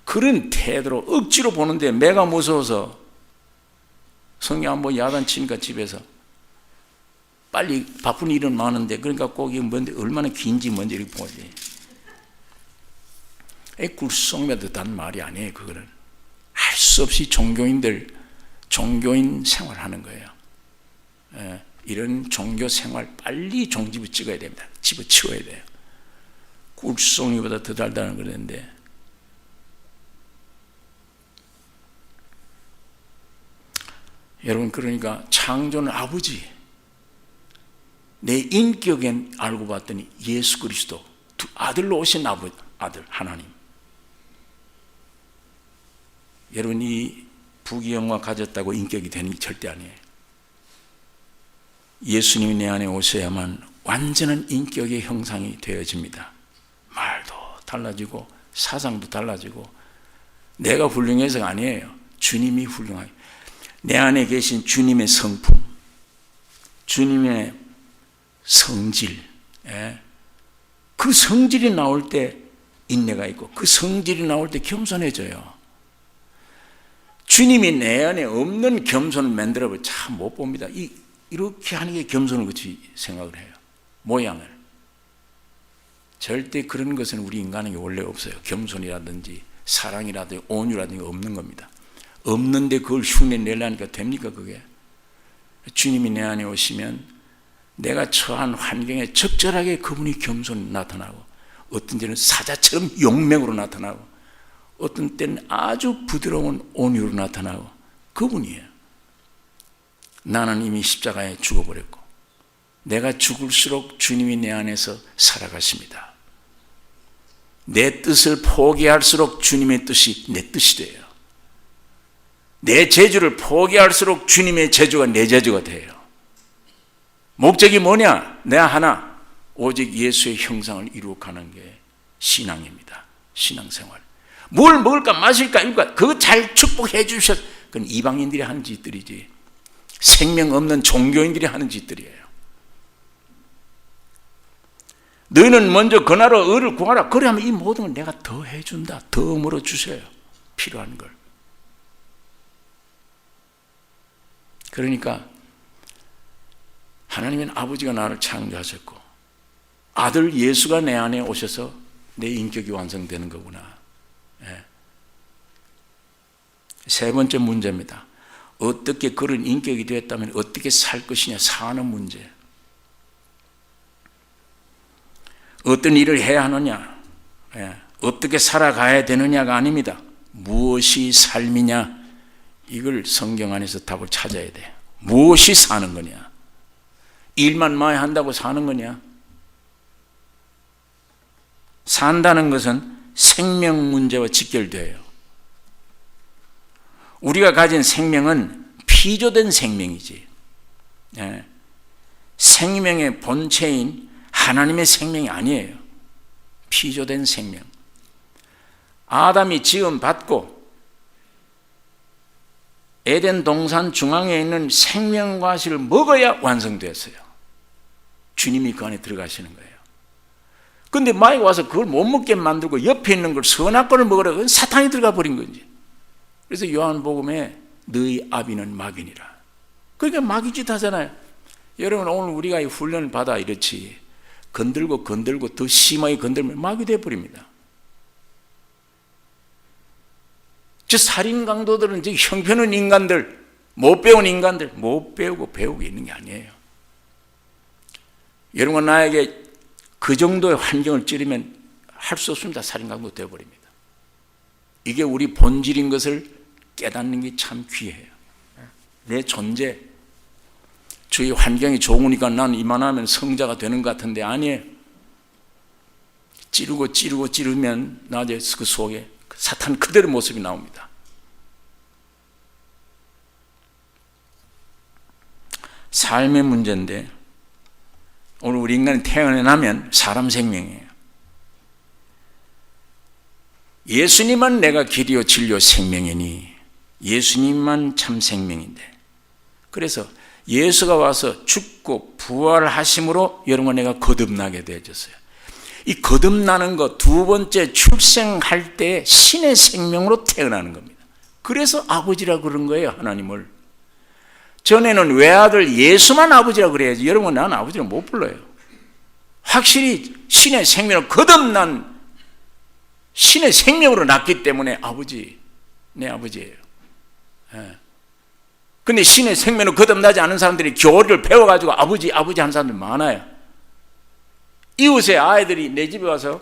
그런 태도로 억지로 보는데 매가 무서워서 성경 한번 야단치니까 집에서 빨리 바쁜 일은 많은데 그러니까 꼭 이게 뭔데 얼마나 긴지 먼저 이렇게 보지. 꿀속매듯한 말이 아니에요. 그거는 할 수 없이 종교인 생활하는 거예요. 예, 이런 종교 생활 빨리 종집을 찍어야 됩니다. 집어치워야 돼요. 꿀송이보다 더 달다는 그랬는데 여러분, 그러니까 창조는 아버지, 내 인격엔 알고 봤더니 예수 그리스도 두 아들로 오신 아들 하나님. 여러분이 부귀영화 가졌다고 인격이 되는 게 절대 아니에요. 예수님이 내 안에 오셔야만 완전한 인격의 형상이 되어집니다. 말도 달라지고 사상도 달라지고. 내가 훌륭해서가 아니에요. 주님이 훌륭하게. 내 안에 계신 주님의 성품, 주님의 성질, 그 성질이 나올 때 인내가 있고 그 성질이 나올 때 겸손해져요. 주님이 내 안에 없는 겸손을 만들어보면 참 못 봅니다. 이렇게 하는 게 겸손을 그렇게 생각을 해요. 모양을. 절대 그런 것은 우리 인간에게 원래 없어요. 겸손이라든지 사랑이라든지 온유라든지 없는 겁니다. 없는데 그걸 흉내 내려니까 됩니까 그게? 주님이 내 안에 오시면 내가 처한 환경에 적절하게 그분이 겸손히 나타나고 어떤 때는 사자처럼 용맹으로 나타나고 어떤 때는 아주 부드러운 온유로 나타나고 그분이에요. 나는 이미 십자가에 죽어버렸고 내가 죽을수록 주님이 내 안에서 살아가십니다. 내 뜻을 포기할수록 주님의 뜻이 내 뜻이 돼요. 내 재주를 포기할수록 주님의 재주가 내 재주가 돼요. 목적이 뭐냐? 내가 하나, 오직 예수의 형상을 이루어가는 게 신앙입니다. 신앙생활. 뭘 먹을까 마실까 입을까 그거 잘 축복해 주셔서 그건 이방인들이 하는 짓들이지 생명 없는 종교인들이 하는 짓들이에요. 너희는 먼저 그 나라 의를 구하라. 그래야만 이 모든 걸 내가 더 해준다. 더 물어주셔요. 필요한 걸. 그러니까 하나님은 아버지가 나를 창조하셨고 아들 예수가 내 안에 오셔서 내 인격이 완성되는 거구나. 예. 세 번째 문제입니다. 어떻게 그런 인격이 되었다면 어떻게 살 것이냐, 사는 문제. 어떤 일을 해야 하느냐, 어떻게 살아가야 되느냐가 아닙니다. 무엇이 삶이냐, 이걸 성경 안에서 답을 찾아야 돼. 무엇이 사는 거냐? 일만 많이 한다고 사는 거냐? 산다는 것은 생명 문제와 직결돼요. 우리가 가진 생명은 피조된 생명이지. 생명의 본체인 하나님의 생명이 아니에요. 피조된 생명. 아담이 지음 받고 에덴 동산 중앙에 있는 생명과실을 먹어야 완성됐어요. 주님이 그 안에 들어가시는 거예요. 근데 마귀가 와서 그걸 못 먹게 만들고 옆에 있는 걸 선악과를 먹으라. 그건 사탄이 들어가 버린 건지. 그래서 요한복음에 너희 아비는 마귀니라. 그러니까 마귀짓 하잖아요. 여러분 오늘 우리가 이 훈련을 받아 이렇지 건들고 더 심하게 건들면 마귀 되어버립니다. 저 살인 강도들은 저 형편없는 인간들, 못 배운 인간들, 못 배우고 배우고 있는 게 아니에요. 여러분 나에게 그 정도의 환경을 찌르면 할 수 없습니다. 살인 강도 되어버립니다. 이게 우리 본질인 것을 깨닫는 게 참 귀해요. 내 존재, 주위 환경이 좋으니까 난 이만하면 성자가 되는 것 같은데 아니에요. 찌르면 나중에 그 속에 사탄 그대로 모습이 나옵니다. 삶의 문제인데 오늘 우리 인간이 태어나면 사람 생명이에요. 예수님만 내가 길이요 진리요 생명이니 예수님만 참 생명인데 그래서 예수가 와서 죽고 부활하심으로 여러분 내가 거듭나게 되어졌어요. 이 거듭나는 것 두 번째 출생할 때 신의 생명으로 태어나는 겁니다. 그래서 아버지라 그런 거예요. 하나님을. 전에는 외아들 예수만 아버지라 그래야지 여러분 나는 아버지를 못 불러요. 확실히 신의 생명으로 거듭난 신의 생명으로 났기 때문에 아버지, 내 아버지예요. 근데 신의 생명으로 거듭나지 않은 사람들이 교리를 배워가지고 아버지 하는 사람들 많아요. 이웃의 아이들이 내 집에 와서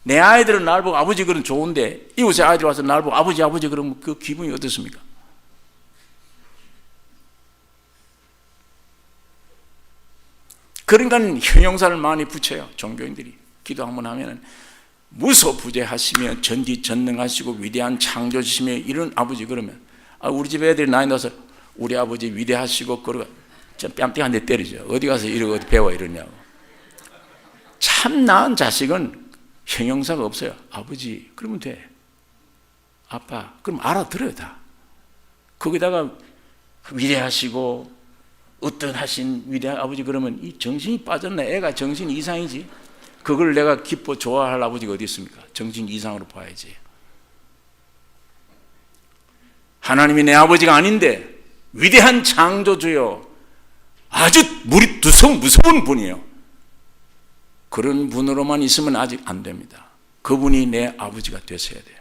내 아이들은 나를 보고 아버지 그러면 좋은데 이웃의 아이들이 와서 나를 보고 아버지 그러면 그 기분이 어떻습니까? 그러니까 형용사를 많이 붙여요. 종교인들이 기도 한번 하면은 무소부재하시며 전지전능하시고 위대한 창조주시며 이런 아버지 그러면 우리 집 애들이 나이 나서 우리 아버지 위대하시고 그러고 좀 뺨때한 대 때리죠. 어디 가서 이러고 어디 배워 이러냐고. 참 나은 자식은 형용사가 없어요. 아버지 그러면 돼. 아빠 그럼 알아들어요 다. 거기다가 위대하시고 어떤 하신 위대한 아버지 그러면 이 정신이 빠졌나 애가 정신이 이상이지. 그걸 내가 기뻐 좋아할 아버지가 어디 있습니까? 정신 이상으로 봐야지. 하나님이 내 아버지가 아닌데 위대한 창조주요 아주 무서운 분이에요. 그런 분으로만 있으면 아직 안 됩니다. 그분이 내 아버지가 되셔야 돼요.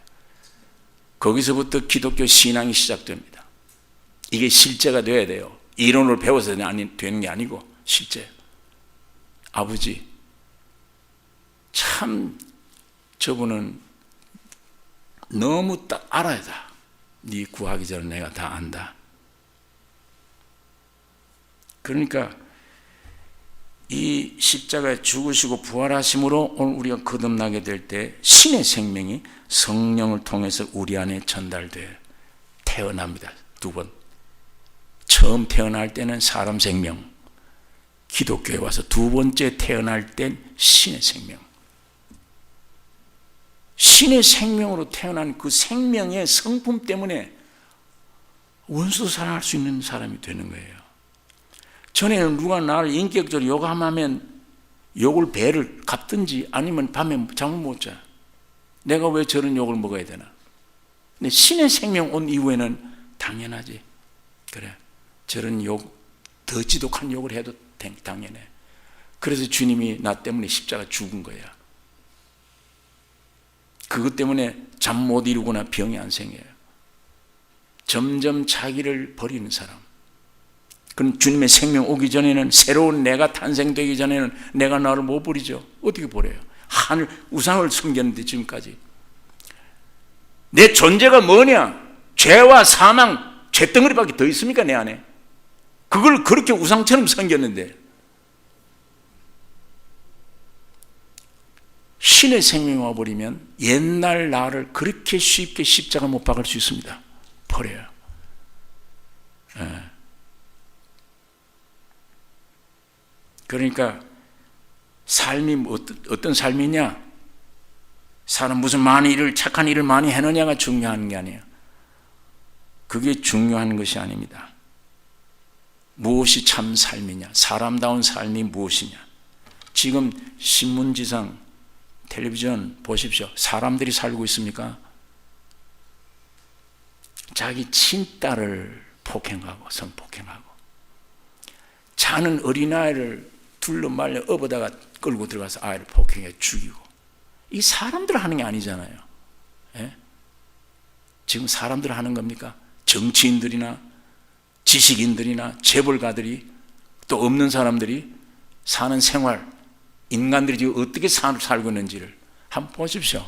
거기서부터 기독교 신앙이 시작됩니다. 이게 실제가 돼야 돼요. 이론을 배워서 되는 게 아니고 실제. 아버지 참 저분은 너무 딱 알아야 다. 네 구하기 전에 내가 다 안다. 그러니까 이 십자가에 죽으시고 부활하심으로 오늘 우리가 거듭나게 될 때 신의 생명이 성령을 통해서 우리 안에 전달돼 태어납니다. 두 번. 처음 태어날 때는 사람 생명, 기독교에 와서 두 번째 태어날 땐 신의 생명. 신의 생명으로 태어난 그 생명의 성품 때문에 원수도 사랑할 수 있는 사람이 되는 거예요. 전에는 누가 나를 인격적으로 욕하면 욕을 배를 갚든지 아니면 밤에 잠을 못 자. 내가 왜 저런 욕을 먹어야 되나? 근데 신의 생명 온 이후에는 당연하지. 그래, 저런 욕, 더 지독한 욕을 해도 당연해. 그래서 주님이 나 때문에 십자가 죽은 거야. 그것 때문에 잠 못 이루거나 병이 안 생겨요. 점점 자기를 버리는 사람. 그럼 주님의 생명 오기 전에는, 새로운 내가 탄생되기 전에는 내가 나를 못 버리죠. 어떻게 버려요? 하늘 우상을 섬겼는데 지금까지. 내 존재가 뭐냐? 죄와 사망, 죄덩어리밖에 더 있습니까 내 안에? 그걸 그렇게 우상처럼 섬겼는데 신의 생명이 와버리면 옛날 나를 그렇게 쉽게 십자가 못 박을 수 있습니다. 버려요. 그러니까 삶이 어떤 삶이냐? 사람 무슨 많은 일을, 착한 일을 많이 해느냐가 중요한 게 아니에요. 그게 중요한 것이 아닙니다. 무엇이 참 삶이냐? 사람다운 삶이 무엇이냐? 지금 신문지상, 텔레비전 보십시오. 사람들이 살고 있습니까? 자기 친딸을 폭행하고 성폭행하고, 자는 어린아이를 둘러 말려 업어다가 끌고 들어가서 아이를 폭행해 죽이고. 이 사람들 하는 게 아니잖아요. 예? 지금 사람들 하는 겁니까? 정치인들이나 지식인들이나 재벌가들이, 또 없는 사람들이 사는 생활, 인간들이 지금 어떻게 살고 있는지를 한번 보십시오.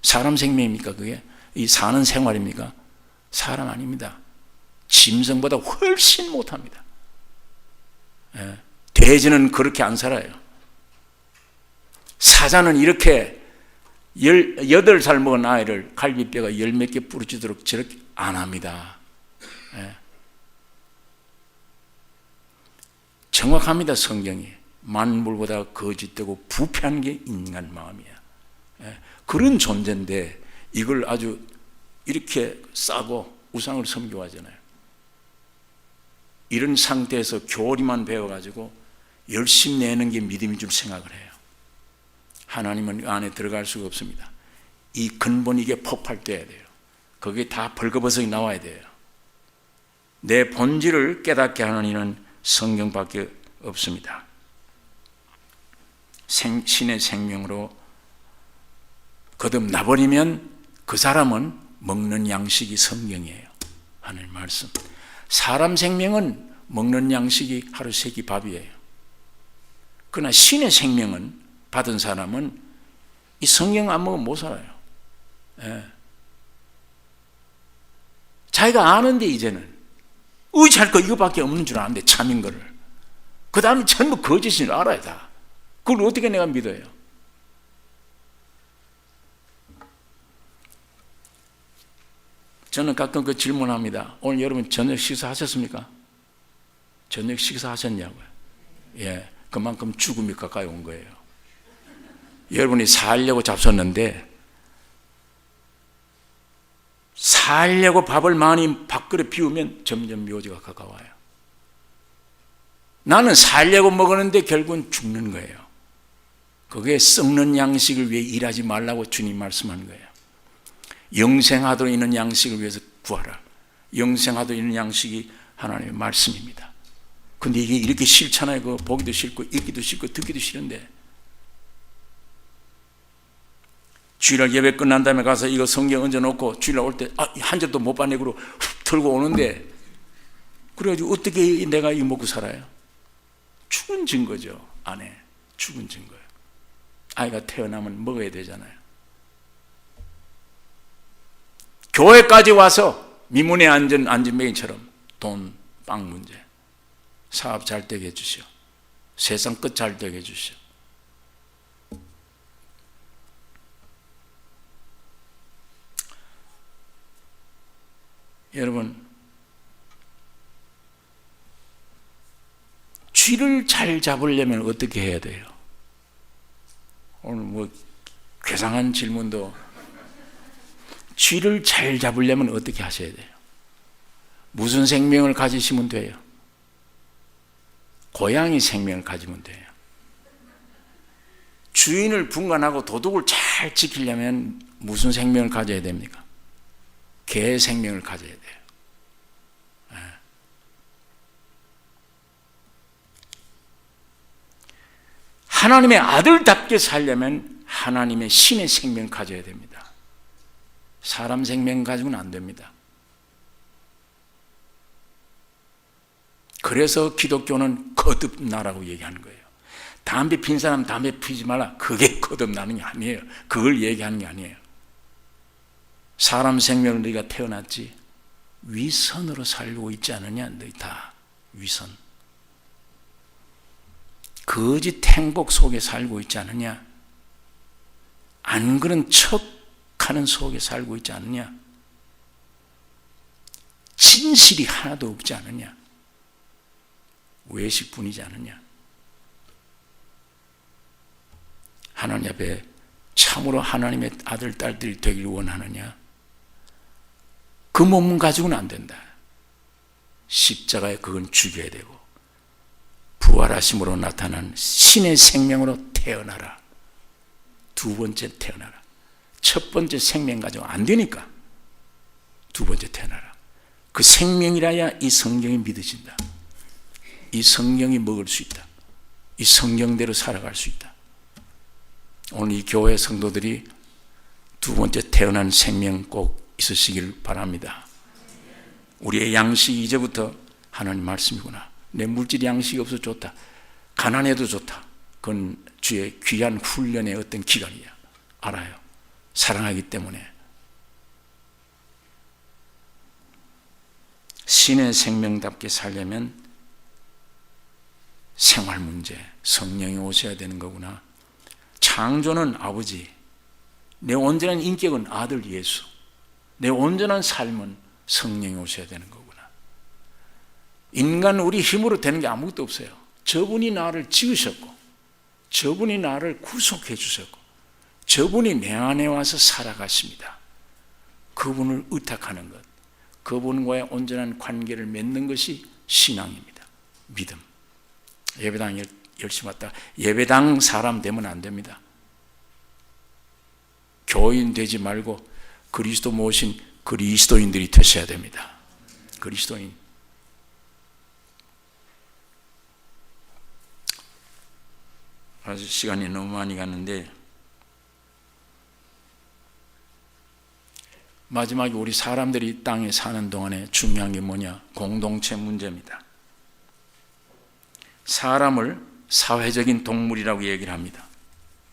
사람 생명입니까 그게? 이 사는 생활입니까? 사람 아닙니다. 짐승보다 훨씬 못합니다. 예. 돼지는 그렇게 안 살아요. 사자는 이렇게 18살 먹은 아이를 갈비뼈가 10몇 개 부러지도록 저렇게 안 합니다. 예. 정확합니다. 성경이. 만물보다 거짓되고 부패한 게 인간 마음이야. 예. 그런 존재인데 이걸 아주 이렇게 싸고 우상을 섬겨하잖아요. 이런 상태에서 교리만 배워가지고 열심히 내는 게 믿음인 줄 생각을 해요. 하나님은 안에 들어갈 수가 없습니다. 이 근본, 이게 폭발돼야 돼요. 거기에 다 벌거벗어 나와야 돼요. 내 본질을 깨닫게 하는 이는 성경밖에 없습니다. 신의 생명으로 거듭나버리면 그 사람은 먹는 양식이 성경이에요. 하나님 말씀. 사람 생명은 먹는 양식이 하루 세 끼 밥이에요. 그러나 신의 생명은 받은 사람은 이 성경 안 먹으면 못 살아요. 예. 자기가 아는데 이제는 의지할 거 이거밖에 없는 줄 아는데, 참인 거를. 그 다음에 전부 거짓인 줄 알아야 다. 그걸 어떻게 내가 믿어요? 저는 가끔 그 질문합니다. 오늘 여러분 저녁 식사하셨습니까? 저녁 식사하셨냐고요. 예, 그만큼 죽음이 가까이 온 거예요. 여러분이 살려고 잡섰는데, 살려고 밥을 많이 밥그릇 비우면 점점 묘지가 가까워요. 나는 살려고 먹었는데 결국은 죽는 거예요. 그게 썩는 양식을 위해 일하지 말라고 주님 말씀한 거예요. 영생하도록 있는 양식을 위해서 구하라. 영생하도록 있는 양식이 하나님의 말씀입니다. 근데 이게 이렇게 싫잖아요. 그거 보기도 싫고 읽기도 싫고 듣기도 싫은데, 주일날 예배 끝난 다음에 가서 이거 성경 얹어놓고 주일날 올 때 한 접도 못 받내고 들고 오는데, 그래가지고 어떻게 내가 이거 먹고 살아요? 죽은 증거죠. 안에 죽은 증거예요. 아이가 태어나면 먹어야 되잖아요. 교회까지 와서 미문에 앉은 안진뱅이처럼 돈, 빵 문제, 사업 잘 되게 해주시오. 세상 끝 잘 되게 해주시오. 여러분, 쥐를 잘 잡으려면 어떻게 해야 돼요? 오늘 뭐 괴상한 질문도. 쥐를 잘 잡으려면 어떻게 하셔야 돼요? 무슨 생명을 가지시면 돼요? 고양이 생명을 가지면 돼요. 주인을 분간하고 도둑을 잘 지키려면 무슨 생명을 가져야 됩니까? 개 생명을 가져야 돼요. 하나님의 아들답게 살려면 하나님의 신의 생명을 가져야 됩니다. 사람 생명 가지고는 안 됩니다. 그래서 기독교는 거듭나라고 얘기하는 거예요. 담배 핀 사람 담배 피지 말라. 그게 거듭나는 게 아니에요. 그걸 얘기하는 게 아니에요. 사람 생명을 너희가 태어났지 위선으로 살고 있지 않느냐. 너희 다 위선, 거짓 행복 속에 살고 있지 않느냐. 안 그런 척하는 속에 살고 있지 않느냐. 진실이 하나도 없지 않느냐. 외식뿐이지 않느냐. 하나님 앞에 참으로 하나님의 아들, 딸들이 되길 원하느냐. 그 몸 가지고는 안 된다. 십자가에 그건 죽여야 되고 부활하심으로 나타난 신의 생명으로 태어나라. 두 번째 태어나라. 첫 번째 생명 가지고 안 되니까 두 번째 태어나라. 그 생명이라야 이 성경이 믿어진다. 이 성경이 먹을 수 있다. 이 성경대로 살아갈 수 있다. 오늘 이 교회 성도들이 두 번째 태어난 생명 꼭 있으시길 바랍니다. 우리의 양식이 이제부터 하나님 말씀이구나. 내 물질 양식이 없어서 좋다. 가난해도 좋다. 그건 주의 귀한 훈련의 어떤 기간이야. 알아요. 사랑하기 때문에. 신의 생명답게 살려면 생활 문제, 성령이 오셔야 되는 거구나. 창조는 아버지, 내 온전한 인격은 아들 예수, 내 온전한 삶은 성령이 오셔야 되는 거구나. 인간 우리 힘으로 되는 게 아무것도 없어요. 저분이 나를 지으셨고 저분이 나를 구속해 주셨고 저분이 내 안에 와서 살아가십니다. 그분을 의탁하는 것, 그분과의 온전한 관계를 맺는 것이 신앙입니다. 믿음. 예배당 열심히 왔다. 예배당 사람 되면 안 됩니다. 교인 되지 말고 그리스도 모신 그리스도인들이 되셔야 됩니다. 그리스도인. 아주 시간이 너무 많이 갔는데 마지막에 우리 사람들이 이 땅에 사는 동안에 중요한 게 뭐냐? 공동체 문제입니다. 사람을 사회적인 동물이라고 얘기를 합니다.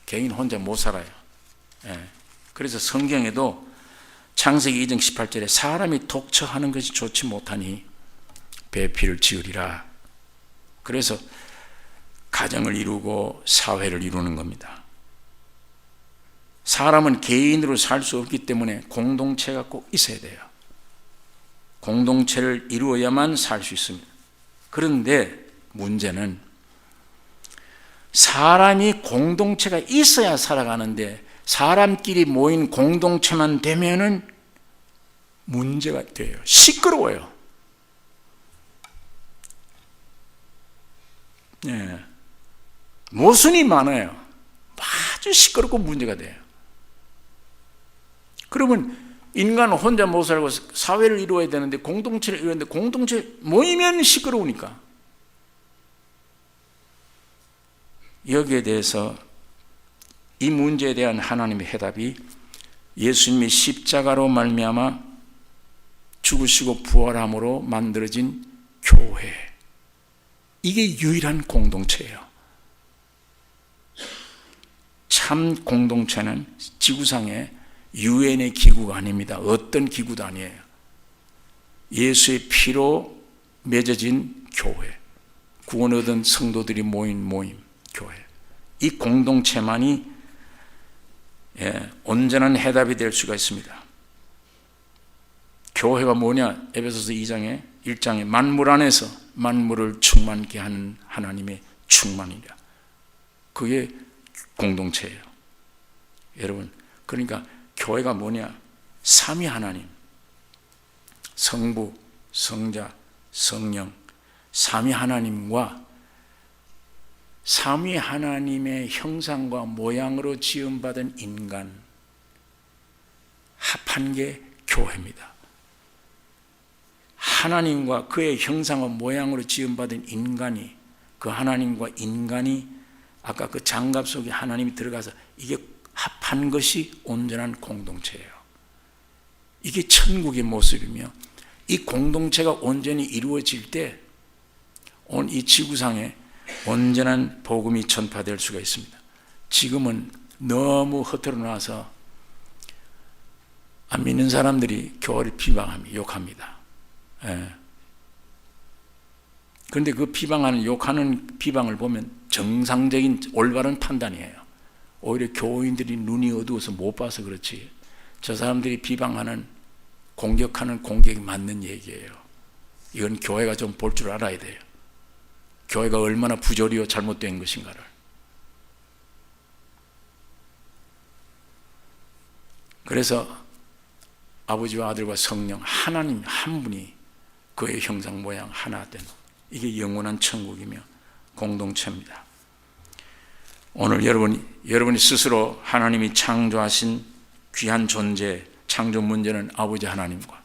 개인 혼자 못 살아요. 그래서 성경에도 창세기 2장 18절에 사람이 독처하는 것이 좋지 못하니 배필을 지으리라. 그래서 가정을 이루고 사회를 이루는 겁니다. 사람은 개인으로 살 수 없기 때문에 공동체가 꼭 있어야 돼요. 공동체를 이루어야만 살 수 있습니다. 그런데 문제는 사람이 공동체가 있어야 살아가는데 사람끼리 모인 공동체만 되면은 문제가 돼요. 시끄러워요. 모순이 많아요. 아주 시끄럽고 문제가 돼요. 그러면 인간 혼자 못 살고 사회를 이루어야 되는데 공동체를 이루는데 공동체 모이면 시끄러우니까. 여기에 대해서 이 문제에 대한 하나님의 해답이 예수님이 십자가로 말미암아 죽으시고 부활함으로 만들어진 교회. 이게 유일한 공동체예요. 참 공동체는 지구상의 유엔의 기구가 아닙니다. 어떤 기구도 아니에요. 예수의 피로 맺어진 교회, 구원 얻은 성도들이 모인 모임, 교회. 이 공동체만이 온전한 해답이 될 수가 있습니다. 교회가 뭐냐? 에베소서 1장에 만물 안에서 만물을 충만케 하는 하나님의 충만이라. 그게 공동체예요. 여러분, 그러니까 교회가 뭐냐? 삼위 하나님, 성부, 성자, 성령, 삼위 하나님과 삼위 하나님의 형상과 모양으로 지음받은 인간 합한 게 교회입니다. 하나님과 그의 형상과 모양으로 지음받은 인간이, 그 하나님과 인간이 아까 그 장갑 속에 하나님이 들어가서 이게 합한 것이 온전한 공동체예요. 이게 천국의 모습이며, 이 공동체가 온전히 이루어질 때 온 이 지구상에 온전한 복음이 전파될 수가 있습니다. 지금은 너무 허투루 나와서 안 믿는 사람들이 교회를 비방합니다. 욕합니다. 그런데 그 비방하는, 욕하는 비방을 보면 정상적인 올바른 판단이에요. 오히려 교인들이 눈이 어두워서 못 봐서 그렇지, 저 사람들이 비방하는, 공격하는 공격이 맞는 얘기예요. 이건 교회가 좀 볼 줄 알아야 돼요. 교회가 얼마나 부조리요 잘못된 것인가를. 그래서 아버지와 아들과 성령 하나님 한 분이 그의 형상 모양 하나 된, 이게 영원한 천국이며 공동체입니다. 오늘 여러분이 스스로 하나님이 창조하신 귀한 존재, 창조 문제는 아버지 하나님과,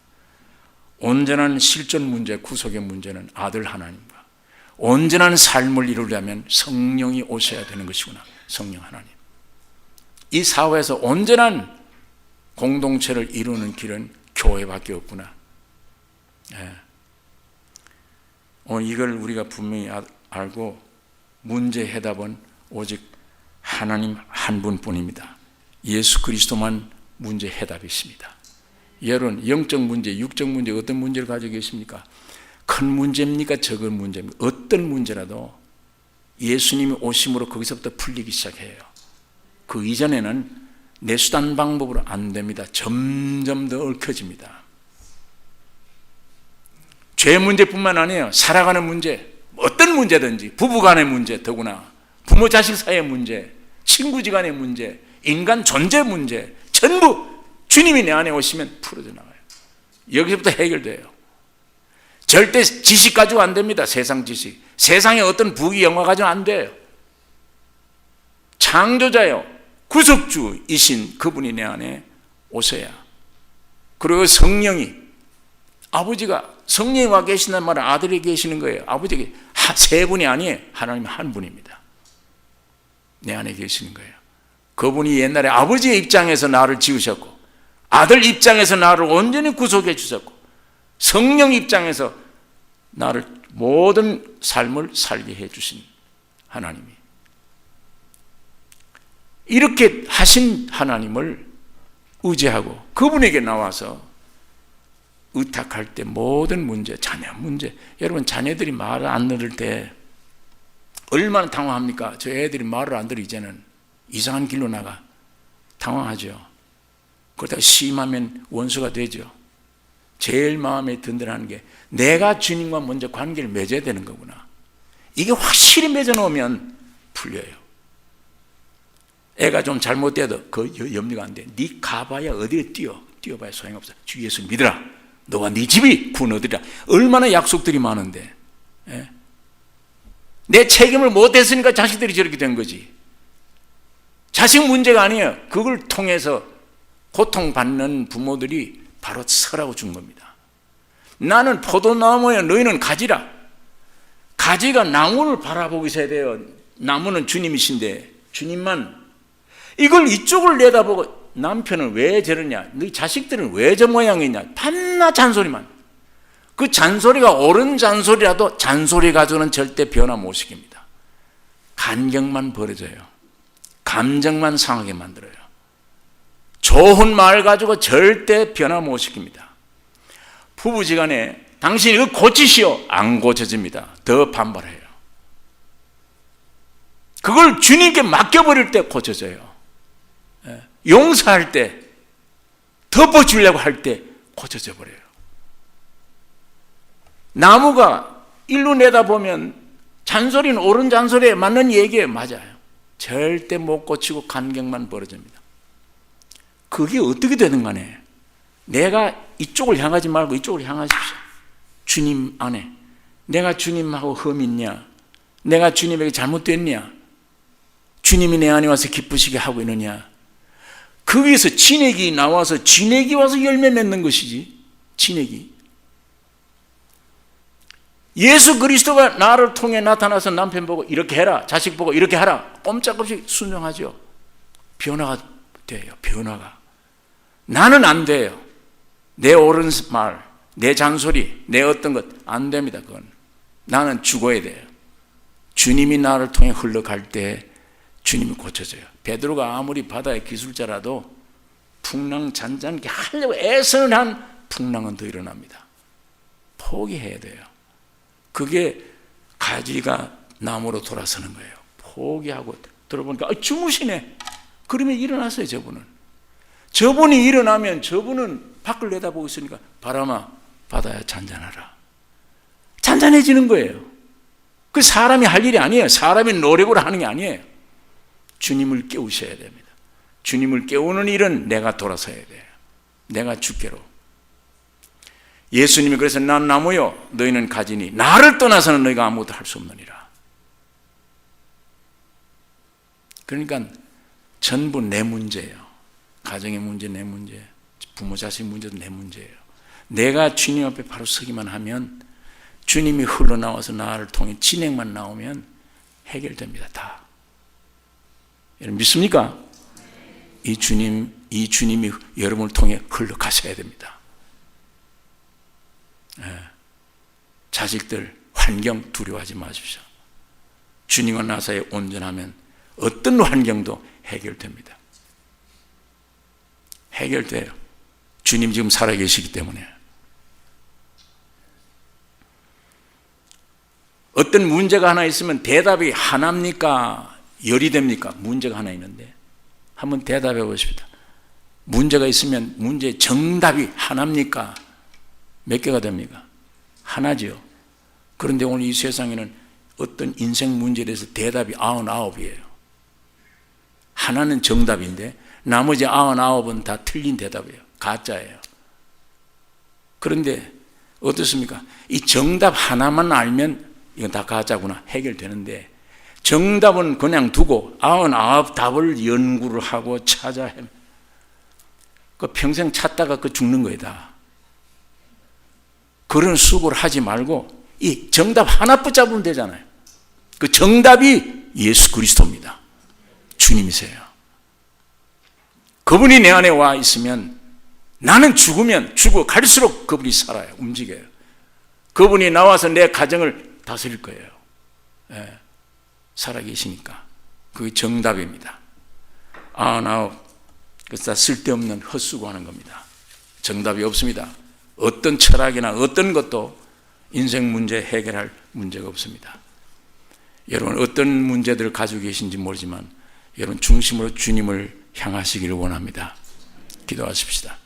온전한 실존 문제, 구속의 문제는 아들 하나님과, 온전한 삶을 이루려면 성령이 오셔야 되는 것이구나. 성령 하나님. 이 사회에서 온전한 공동체를 이루는 길은 교회밖에 없구나. 오늘 이걸 우리가 분명히 알고, 문제 해답은 오직 하나님 한 분뿐입니다. 예수 그리스도만 문제 해답이십니다. 여러분, 영적 문제, 육적 문제, 어떤 문제를 가지고 계십니까? 큰 문제입니까? 적은 문제입니까? 어떤 문제라도 예수님이 오심으로 거기서부터 풀리기 시작해요. 그 이전에는 내 수단 방법으로 안 됩니다. 점점 더 얽혀집니다. 죄 문제뿐만 아니에요. 살아가는 문제, 어떤 문제든지, 부부간의 문제, 더구나 부모 자식 사이의 문제, 친구지간의 문제, 인간 존재 문제, 전부 주님이 내 안에 오시면 풀어져 나가요. 여기서부터 해결돼요. 절대 지식 가지고 안 됩니다. 세상 지식, 세상의 어떤 부귀 영화 가지고 안 돼요. 창조자요, 구속주이신 그분이 내 안에 오셔야, 그리고 성령이, 아버지가, 성령이 와 계신다는 말은 아들이 계시는 거예요. 아버지가 세 분이 아니에요. 하나님 한 분입니다. 내 안에 계시는 거예요. 그분이 옛날에 아버지의 입장에서 나를 지으셨고, 아들 입장에서 나를 온전히 구속해 주셨고, 성령 입장에서 나를 모든 삶을 살게 해 주신 하나님이, 이렇게 하신 하나님을 의지하고 그분에게 나와서 의탁할 때 모든 문제, 자녀 문제, 여러분 자녀들이 말을 안 들을 때 얼마나 당황합니까? 저 애들이 말을 안 들어 이제는 이상한 길로 나가. 당황하죠. 그러다가 심하면 원수가 되죠. 제일 마음에 든든한 게 내가 주님과 먼저 관계를 맺어야 되는 거구나. 이게 확실히 맺어놓으면 풀려요. 애가 좀 잘못돼도 그 염려가 안 돼. 네 가봐야 어디에 뛰어봐야 소용없어. 주 예수 믿으라. 너와 네 집이 구원 얻으리라. 얼마나 약속들이 많은데, 내 책임을 못했으니까 자식들이 저렇게 된 거지. 자식 문제가 아니에요. 그걸 통해서 고통받는 부모들이 바로 설하고 준 겁니다. 나는 포도나무야, 너희는 가지라. 가지가 나무를 바라보고 있어야 돼요. 나무는 주님이신데, 주님만. 이걸 이쪽을 내다보고 남편은 왜 저러냐, 너희 자식들은 왜 저 모양이냐, 밤낮 잔소리만. 그 잔소리가 옳은 잔소리라도 잔소리 가지고는 절대 변화 못 시킵니다. 간격만 벌어져요. 감정만 상하게 만들어요. 좋은 말 가지고 절대 변화 못 시킵니다. 부부지간에 당신이 이거 고치시오, 안 고쳐집니다. 더 반발해요. 그걸 주님께 맡겨버릴 때 고쳐져요. 용서할 때, 덮어주려고 할 때 고쳐져 버려요. 나무가 일로 내다보면 잔소리는 옳은 잔소리에 맞는 얘기예요. 맞아요. 절대 못 고치고 간격만 벌어집니다. 그게 어떻게 되는 간에 내가 이쪽을 향하지 말고 이쪽을 향하십시오. 주님 안에 내가 주님하고 흠 있냐, 내가 주님에게 잘못됐냐, 주님이 내 안에 와서 기쁘시게 하고 있느냐. 거기에서 진액이 나와서 진액이 와서 열매 맺는 것이지. 진액이 예수 그리스도가 나를 통해 나타나서 남편 보고 이렇게 해라, 자식 보고 이렇게 하라, 꼼짝없이 순종하죠. 변화가 돼요. 변화가. 나는 안 돼요. 내 옳은 말, 내 잔소리, 내 어떤 것 안 됩니다. 그건 나는 죽어야 돼요. 주님이 나를 통해 흘러갈 때 주님이 고쳐져요. 베드로가 아무리 바다의 기술자라도 풍랑 잔잔하게 하려고 애쓰는 한 풍랑은 더 일어납니다. 포기해야 돼요. 그게 가지가 나무로 돌아서는 거예요. 포기하고 들어보니까 주무시네. 그러면 일어났어요. 저분이 일어나면 저분은 밖을 내다보고 있으니까 바람아 바다야 잔잔하라. 잔잔해지는 거예요. 그 사람이 할 일이 아니에요. 사람이 노력으로 하는 게 아니에요. 주님을 깨우셔야 됩니다. 주님을 깨우는 일은 내가 돌아서야 돼요. 내가 주께로. 예수님이 그래서 난 나무요 너희는 가지니 나를 떠나서는 너희가 아무것도 할 수 없느니라. 그러니까 전부 내 문제예요. 가정의 문제 내 문제, 부모 자식 문제도 내 문제예요. 내가 주님 앞에 바로 서기만 하면 주님이 흘러나와서 나를 통해 진행만 나오면 해결됩니다. 다. 여러분 믿습니까? 이 주님이 여러분을 통해 흘러가셔야 됩니다. 자식들, 환경 두려워하지 마십시오. 주님과 나 사이에 온전하면 어떤 환경도 해결됩니다. 해결돼요. 주님 지금 살아계시기 때문에. 어떤 문제가 하나 있으면 대답이 하나입니까? 열이 됩니까? 문제가 하나 있는데 한번 대답해 보십시다. 문제가 있으면 문제의 정답이 하나입니까? 몇 개가 됩니까? 하나죠. 그런데 오늘 이 세상에는 어떤 인생 문제에 대해서 대답이 99이에요. 하나는 정답인데 나머지 99은 다 틀린 대답이에요. 가짜예요. 그런데 어떻습니까? 이 정답 하나만 알면 이건 다 가짜구나 해결되는데 정답은 그냥 두고 99 답을 연구를 하고 찾아 그 평생 찾다가 그 죽는 거예요. 다. 그런 수고를 하지 말고 이 정답 하나 붙잡으면 되잖아요. 그 정답이 예수 그리스도입니다. 주님이세요. 그분이 내 안에 와 있으면 나는 죽으면 죽어 갈수록 그분이 살아요. 움직여요. 그분이 나와서 내 가정을 다스릴 거예요. 예, 살아계시니까. 그게 정답입니다. 그래서 쓸데없는 헛수고하는 겁니다. 정답이 없습니다. 어떤 철학이나 어떤 것도 인생 문제 해결할 문제가 없습니다. 여러분 어떤 문제들을 가지고 계신지 모르지만 여러분 중심으로 주님을 향하시기를 원합니다. 기도하십시다.